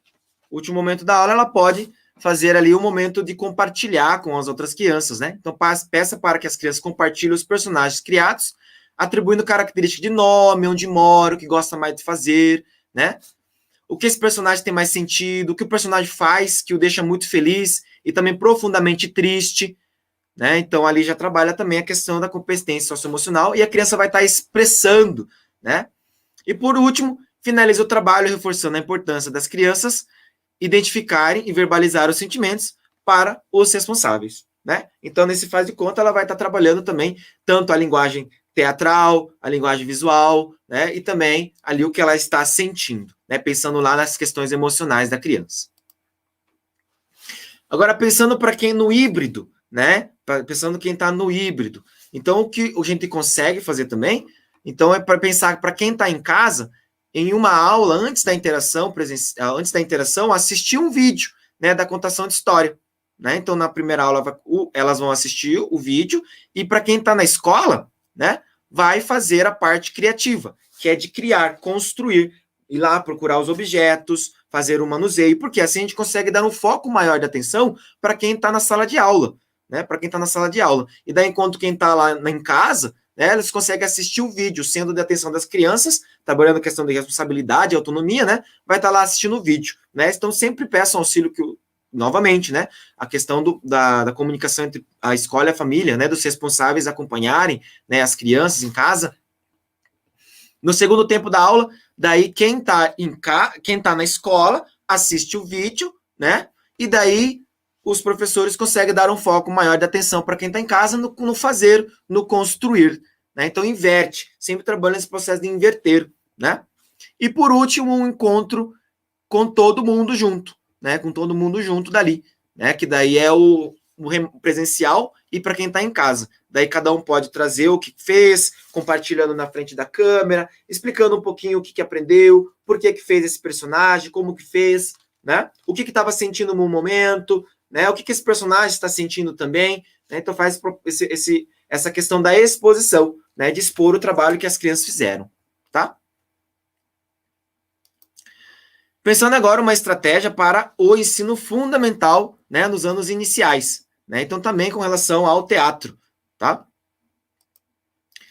O último momento da aula, ela pode fazer ali um momento de compartilhar com as outras crianças, né? Então, peça para que as crianças compartilhem os personagens criados, atribuindo características de nome, onde mora, o que gosta mais de fazer, né? O que esse personagem tem mais sentido, o que o personagem faz que o deixa muito feliz e também profundamente triste, né? Então, ali já trabalha também a questão da competência socioemocional e a criança vai estar expressando, né? E, por último, finaliza o trabalho reforçando a importância das crianças identificarem e verbalizar os sentimentos para os responsáveis, né? Então, nesse faz de conta, ela vai estar trabalhando também tanto a linguagem teatral, a linguagem visual, né? E também ali o que ela está sentindo, né? Pensando lá nas questões emocionais da criança. Agora, pensando para quem no híbrido, né? Pensando quem está no híbrido. Então, o que a gente consegue fazer também, então, é para pensar para quem está em casa, em uma aula, antes da interação presencial, antes da interação, assistir um vídeo, né, da contação de história. Né? Então, na primeira aula, elas vão assistir o vídeo, e para quem está na escola, né, vai fazer a parte criativa, que é de criar, construir, ir lá procurar os objetos, fazer o manuseio, porque assim a gente consegue dar um foco maior de atenção para quem está na sala de aula, né? Para quem está na sala de aula. E daí, enquanto quem está lá em casa, né, eles conseguem assistir o vídeo, sendo de atenção das crianças, trabalhando a questão de responsabilidade e autonomia, né? Vai estar lá assistindo o vídeo, né? Então, sempre peçam auxílio novamente, né? A questão da comunicação entre a escola e a família, né? Dos responsáveis acompanharem, né, as crianças em casa. No segundo tempo da aula, daí quem tá na escola assiste o vídeo, né? E daí os professores conseguem dar um foco maior de atenção para quem está em casa no fazer, no construir, né? Então inverte, sempre trabalha nesse processo de inverter, né? E por último, um encontro com todo mundo junto, né? Com todo mundo junto dali, né? Que daí é o presencial e para quem está em casa. Daí cada um pode trazer o que fez, compartilhando na frente da câmera, explicando um pouquinho o que aprendeu, por que fez esse personagem, como que fez, né? O que estava sentindo no momento, né? O que esse personagem está sentindo também, né? Então faz essa questão da exposição, né? De expor o trabalho que as crianças fizeram, tá? Pensando agora uma estratégia para o ensino fundamental, né? Nos anos iniciais, né? Então também com relação ao teatro, tá?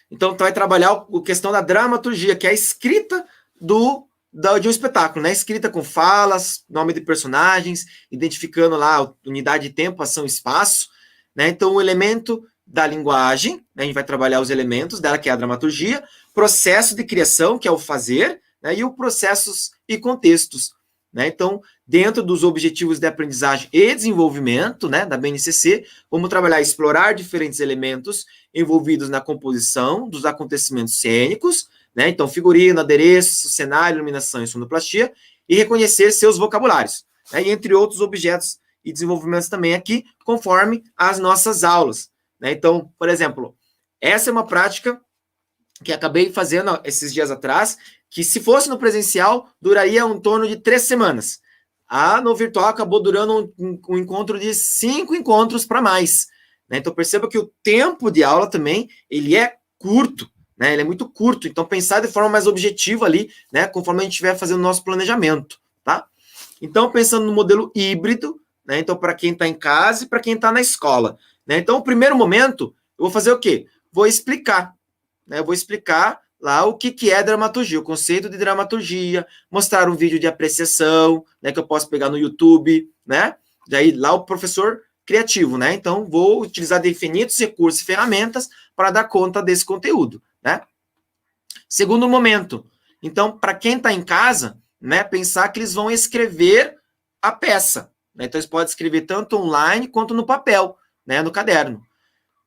Então vai trabalhar a questão da dramaturgia, que é a escrita de um espetáculo, né? Escrita com falas, nome de personagens, identificando lá unidade de tempo, ação e espaço, né? Então o elemento da linguagem, né? A gente vai trabalhar os elementos dela, que é a dramaturgia, processo de criação, que é o fazer, né? E os processos e contextos, né? Então, dentro dos objetivos de aprendizagem e desenvolvimento, né, da BNCC, vamos trabalhar explorar diferentes elementos envolvidos na composição dos acontecimentos cênicos, né? Então, figurino, adereço, cenário, iluminação e sonoplastia, e reconhecer seus vocabulários, né? E entre outros objetos e desenvolvimentos também aqui, conforme as nossas aulas, né? Então, por exemplo, essa é uma prática que acabei fazendo esses dias atrás, que se fosse no presencial, duraria em torno de 3 semanas. No virtual acabou durando um encontro de 5 encontros para mais, né? Então perceba que o tempo de aula também, ele é curto, né? Ele é muito curto, então pensar de forma mais objetiva ali, né? Conforme a gente estiver fazendo o nosso planejamento, tá? Então pensando no modelo híbrido, né? Então para quem está em casa e para quem está na escola, né? Então o primeiro momento, eu vou fazer o quê? Vou explicar, né? Eu vou explicar lá o que é dramaturgia, o conceito de dramaturgia, mostrar um vídeo de apreciação, né, que eu posso pegar no YouTube, né? Daí lá o professor criativo, né? Então vou utilizar de infinitos recursos e ferramentas para dar conta desse conteúdo, né? Segundo momento, então para quem está em casa, né, pensar que eles vão escrever a peça, né? Então eles podem escrever tanto online quanto no papel, né, no caderno.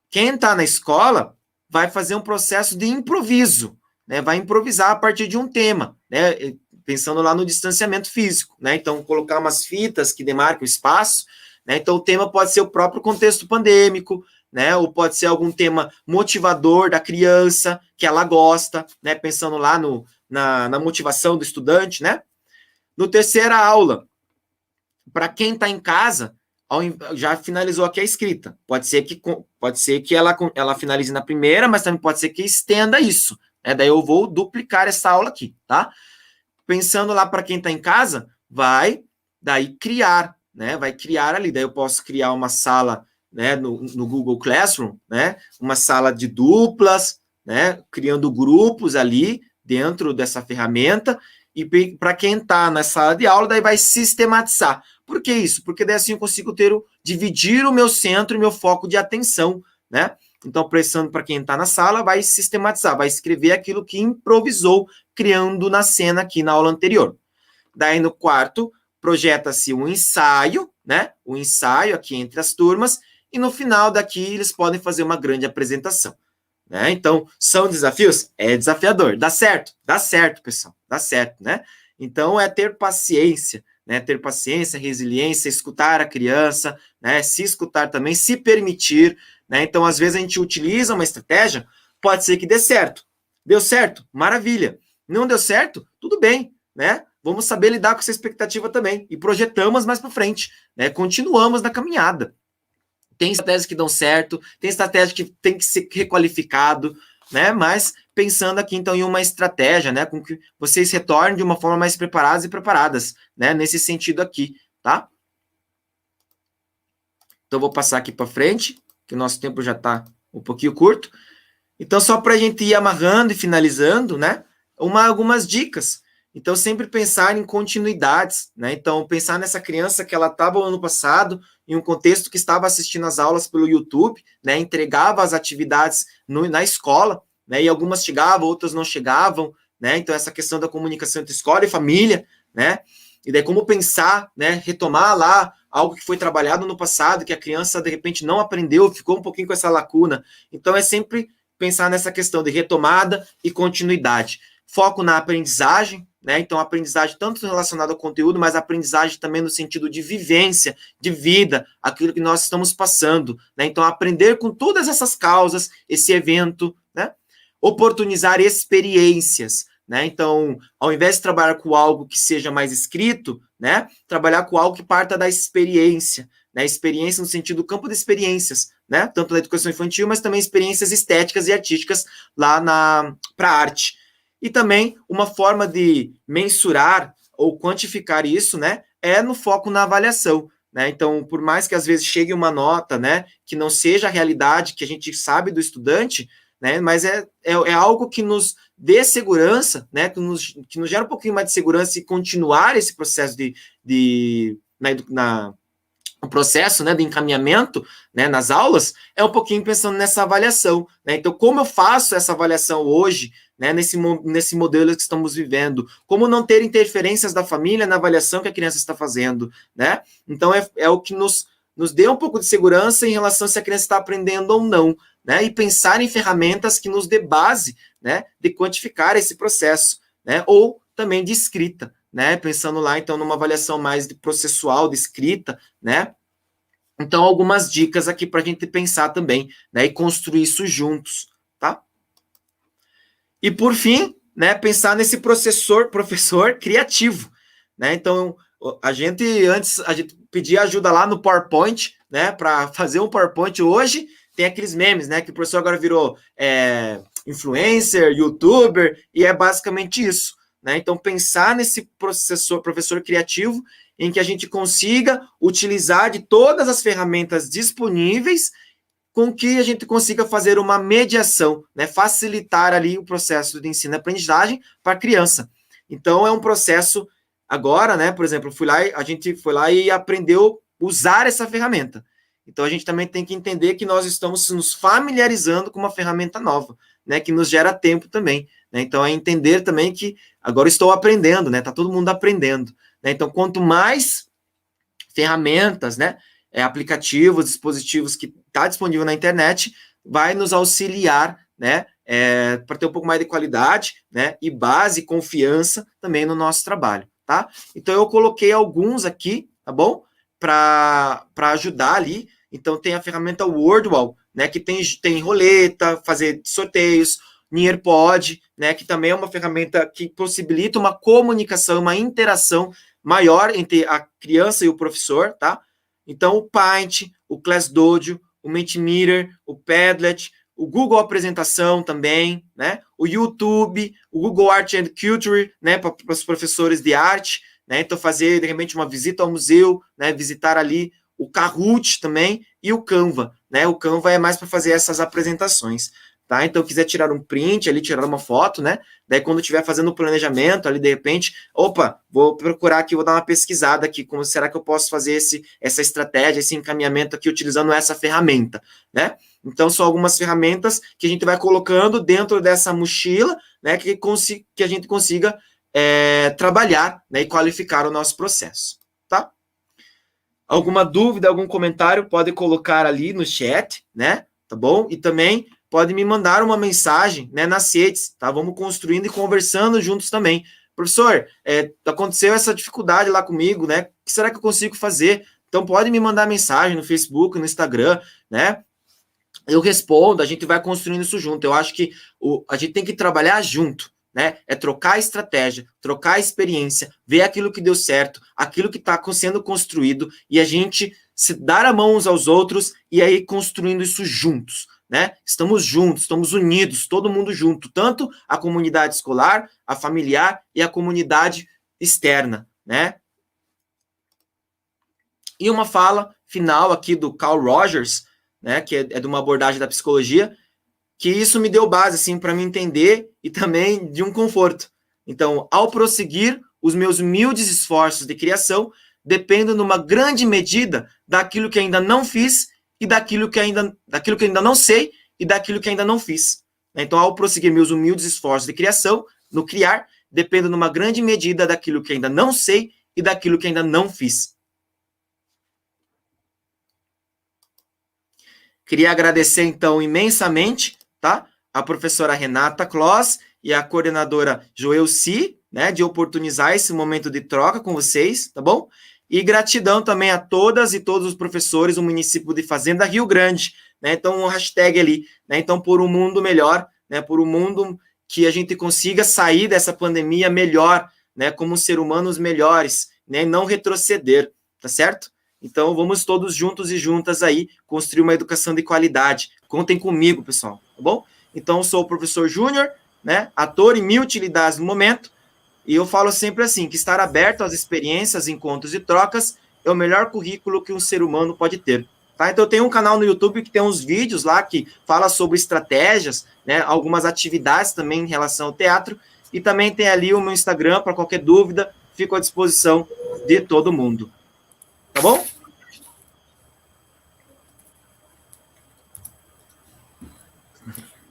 Quem está na escola vai fazer um processo de improviso, né? Vai improvisar a partir de um tema, né? pensando lá no distanciamento físico, né? Então, colocar umas fitas que demarquem o espaço, né? Então, o tema pode ser o próprio contexto pandêmico, né? Ou pode ser algum tema motivador da criança, que ela gosta, né? Pensando lá na motivação do estudante, né? No terceira aula, para quem está em casa, já finalizou aqui a escrita. Pode ser que ela finalize na primeira, mas também pode ser que estenda isso. Né? Daí eu vou duplicar essa aula aqui, tá? Pensando lá para quem está em casa, vai daí criar, né? Vai criar ali. Daí eu posso criar uma sala, né, no Google Classroom, né? Uma sala de duplas, né? Criando grupos ali dentro dessa ferramenta. E para quem está na sala de aula, daí vai sistematizar. Por que isso? Porque daí assim eu consigo dividir o meu centro e meu foco de atenção, né? Então, pensando para quem está na sala, vai sistematizar, vai escrever aquilo que improvisou, criando na cena aqui na aula anterior. Daí, no quarto, projeta-se um ensaio, né? Um ensaio aqui entre as turmas, e no final daqui eles podem fazer uma grande apresentação. Né? Então, são desafios? É desafiador. Dá certo, pessoal. Dá certo, né? Então, é ter paciência, né? Ter paciência, resiliência, escutar a criança, né? Se escutar também, se permitir, né? Então, às vezes a gente utiliza uma estratégia, pode ser que dê certo. Deu certo? Maravilha. Não deu certo? Tudo bem, né? Vamos saber lidar com essa expectativa também e projetamos mais para frente, né? Continuamos na caminhada. Tem estratégias que dão certo, tem estratégia que tem que ser requalificado, né? Mas pensando aqui, então, em uma estratégia, né? Com que vocês retornem de uma forma mais preparadas e preparadas, né? Nesse sentido aqui, tá? Então, vou passar aqui para frente, que o nosso tempo já está um pouquinho curto. Então, só para a gente ir amarrando e finalizando, né? Algumas dicas. Então, sempre pensar em continuidades, né? Então, pensar nessa criança que ela estava no ano passado, em um contexto que estava assistindo as aulas pelo YouTube, né? Entregava as atividades na escola, né? E algumas chegavam, outras não chegavam, né? Então, essa questão da comunicação entre escola e família, né? E daí, como pensar, né? Retomar lá algo que foi trabalhado no passado, que a criança, de repente, não aprendeu, ficou um pouquinho com essa lacuna. Então, é sempre pensar nessa questão de retomada e continuidade. Foco na aprendizagem, né? Então, aprendizagem tanto relacionada ao conteúdo, mas aprendizagem também no sentido de vivência, de vida, aquilo que nós estamos passando, né? Então, aprender com todas essas causas, esse evento, né? Oportunizar experiências, né? Então, ao invés de trabalhar com algo que seja mais escrito, né? Trabalhar com algo que parta da experiência, né? Experiência no sentido do campo de experiências, né? Tanto na educação infantil, mas também experiências estéticas e artísticas lá para a arte. E também uma forma de mensurar ou quantificar isso, né, é no foco na avaliação, né? Então, por mais que às vezes chegue uma nota, né, que não seja a realidade que a gente sabe do estudante, né, mas é algo que nos dê segurança, né, que nos gera um pouquinho mais de segurança e continuar esse processo o processo, né, de encaminhamento, né, nas aulas, é um pouquinho pensando nessa avaliação, né? Então, como eu faço essa avaliação hoje, né, nesse modelo que estamos vivendo? Como não ter interferências da família na avaliação que a criança está fazendo, né? Então, é o que nos dê um pouco de segurança em relação a se a criança está aprendendo ou não, né? E pensar em ferramentas que nos dê base, né, de quantificar esse processo, né? Ou também de escrita, né? Pensando lá, então, numa avaliação mais de processual, de escrita, né? Então, algumas dicas aqui para a gente pensar também, né? E construir isso juntos, tá? E, por fim, né? Pensar nesse professor criativo, né? Então, a gente pedia ajuda lá no PowerPoint, né? Para fazer um PowerPoint hoje, tem aqueles memes, né? Que o professor agora virou influencer, youtuber, e é basicamente isso. Né? Então, pensar nesse professor criativo em que a gente consiga utilizar de todas as ferramentas disponíveis com que a gente consiga fazer uma mediação, né? Facilitar ali o processo de ensino e aprendizagem para a criança. Então, é um processo agora, né? Por exemplo, a gente foi lá e aprendeu a usar essa ferramenta. Então, a gente também tem que entender que nós estamos nos familiarizando com uma ferramenta nova, né? Que nos gera tempo também. Né? Então, é entender também que agora estou aprendendo, né? Está todo mundo aprendendo. Né? Então, quanto mais ferramentas, né? Aplicativos, dispositivos que está disponível na internet, vai nos auxiliar, né? para ter um pouco mais de qualidade, né, e base, confiança também no nosso trabalho, tá? Então, eu coloquei alguns aqui, tá bom? Para ajudar ali. Então, tem a ferramenta Wordwall, né, que tem roleta, fazer sorteios, Nearpod, né, que também é uma ferramenta que possibilita uma comunicação, uma interação maior entre a criança e o professor, tá? Então, o Paint, o ClassDojo, o Mentimeter, o Padlet, o Google Apresentação também, né? O YouTube, o Google Art and Culture, né? Para os professores de arte, né? Então, fazer, de repente, uma visita ao museu, né? Visitar ali o Kahoot também e o Canva, né? O Canva é mais para fazer essas apresentações, tá? Então, quiser tirar um print ali, tirar uma foto, né? Daí, quando estiver fazendo o planejamento ali, de repente, opa, vou procurar aqui, vou dar uma pesquisada aqui, como será que eu posso fazer essa estratégia, esse encaminhamento aqui, utilizando essa ferramenta, né? Então, são algumas ferramentas que a gente vai colocando dentro dessa mochila, né? Que a gente consiga trabalhar, né, e qualificar o nosso processo, tá? Alguma dúvida, algum comentário, pode colocar ali no chat, né? Tá bom? E também pode me mandar uma mensagem, né, nas redes, tá? Vamos construindo e conversando juntos também. Professor, aconteceu essa dificuldade lá comigo, né? O que será que eu consigo fazer? Então, pode me mandar mensagem no Facebook, no Instagram, né? Eu respondo, a gente vai construindo isso junto. Eu acho que a gente tem que trabalhar junto, né? É trocar estratégia, trocar experiência, ver aquilo que deu certo, aquilo que está sendo construído, e a gente se dar a mão uns aos outros e aí construindo isso juntos, né? Estamos juntos, estamos unidos, todo mundo junto, tanto a comunidade escolar, a familiar e a comunidade externa, né? E uma fala final aqui do Carl Rogers, né, que é de uma abordagem da psicologia, que isso me deu base, assim, para me entender e também de um conforto. Então, ao prosseguir os meus humildes esforços de criação, dependo numa grande medida daquilo que ainda não fiz e daquilo que ainda não sei e daquilo que ainda não fiz. Então, ao prosseguir meus humildes esforços de criação, no criar, dependo numa grande medida daquilo que ainda não sei e daquilo que ainda não fiz. Queria agradecer, então, imensamente, tá? A professora Renata Kloss e a coordenadora Joelci, né, de oportunizar esse momento de troca com vocês, tá bom? E gratidão também a todas e todos os professores do município de Fazenda Rio Grande, né? Então, um hashtag ali, né? Então, por um mundo melhor, né? Por um mundo que a gente consiga sair dessa pandemia melhor, né? Como ser humanos melhores, né? E não retroceder, tá certo? Então, vamos todos juntos e juntas aí construir uma educação de qualidade. Contem comigo, pessoal, tá bom? Então, eu sou o professor Júnior, né? Ator em mil utilidades no momento, e eu falo sempre assim, que estar aberto às experiências, encontros e trocas é o melhor currículo que um ser humano pode ter, tá? Então, eu tenho um canal no YouTube que tem uns vídeos lá que fala sobre estratégias, né? Algumas atividades também em relação ao teatro, e também tem ali o meu Instagram, para qualquer dúvida, fico à disposição de todo mundo. Tá bom?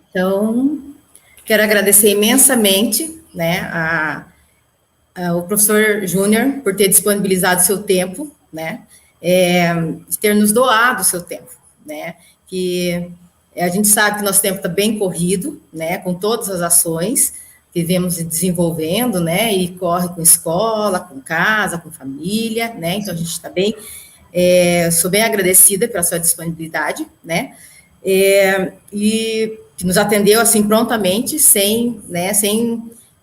Então, quero agradecer imensamente, né, o professor Júnior por ter disponibilizado seu tempo, né, de ter nos doado o seu tempo, né, que a gente sabe que nosso tempo está bem corrido, né, com todas as ações que vivemos desenvolvendo, né, e corre com escola, com casa, com família, né, então a gente está bem, sou bem agradecida pela sua disponibilidade, né, e que nos atendeu assim prontamente, sem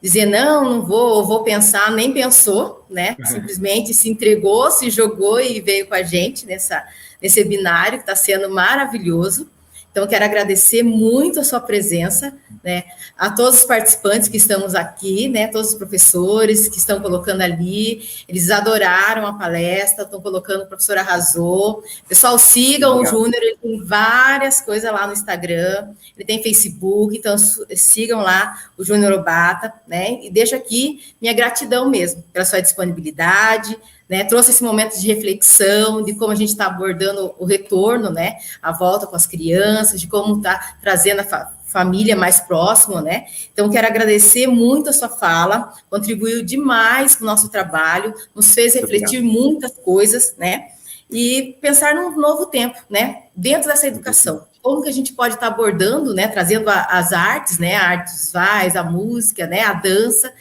dizer não vou pensar, nem pensou, né? Simplesmente se entregou, se jogou e veio com a gente nesse webinário que está sendo maravilhoso. Então, quero agradecer muito a sua presença, né, a todos os participantes que estamos aqui, né, todos os professores que estão colocando ali, eles adoraram a palestra, estão colocando, o professor arrasou. Pessoal, sigam o Júnior, ele tem várias coisas lá no Instagram, ele tem Facebook, então sigam lá o Júnior Obata, né, e deixo aqui minha gratidão mesmo pela sua disponibilidade, né, trouxe esse momento de reflexão, de como a gente está abordando o retorno, né, a volta com as crianças, de como está trazendo a família mais próximo, né, então quero agradecer muito a sua fala, contribuiu demais com o nosso trabalho, nos fez refletir muitas coisas, né, e pensar num novo tempo, né, dentro dessa educação. como que a gente pode estar abordando, né, trazendo as artes, né, a arte visuais, a música, né, a dança,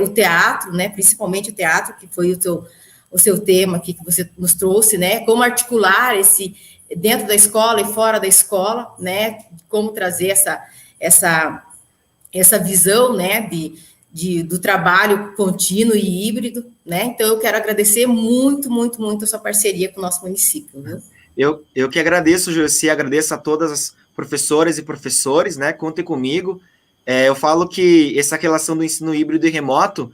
o teatro, né, principalmente o teatro, que foi o seu tema aqui que você nos trouxe, né, como articular esse dentro da escola e fora da escola, né, como trazer essa visão, né, do trabalho contínuo e híbrido, né? Então, eu quero agradecer muito, muito, muito a sua parceria com o nosso município, viu? Eu que agradeço, Josi, agradeço a todas as professoras e professores, né? Contem comigo. Eu falo que essa relação do ensino híbrido e remoto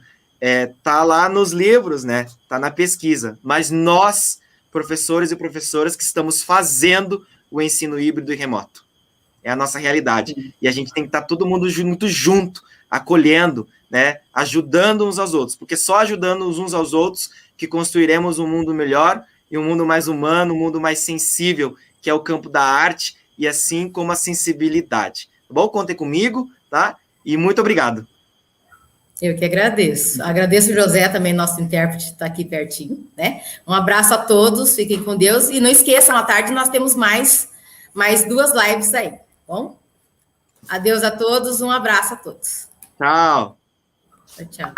tá lá nos livros, né? Tá na pesquisa. Mas nós, professores e professoras, que estamos fazendo o ensino híbrido e remoto. É a nossa realidade. E a gente tem que estar todo mundo muito junto, acolhendo, né? Ajudando uns aos outros. Porque só ajudando uns aos outros que construiremos um mundo melhor e um mundo mais humano, um mundo mais sensível, que é o campo da arte, e assim como a sensibilidade. Tá bom? Contem comigo, tá? E muito obrigado. Eu que agradeço. Agradeço o José também, nosso intérprete, está aqui pertinho, né? Um abraço a todos, fiquem com Deus. E não esqueçam, à tarde nós temos mais 2 lives aí, tá bom? Adeus a todos, um abraço a todos. Tchau. Tchau.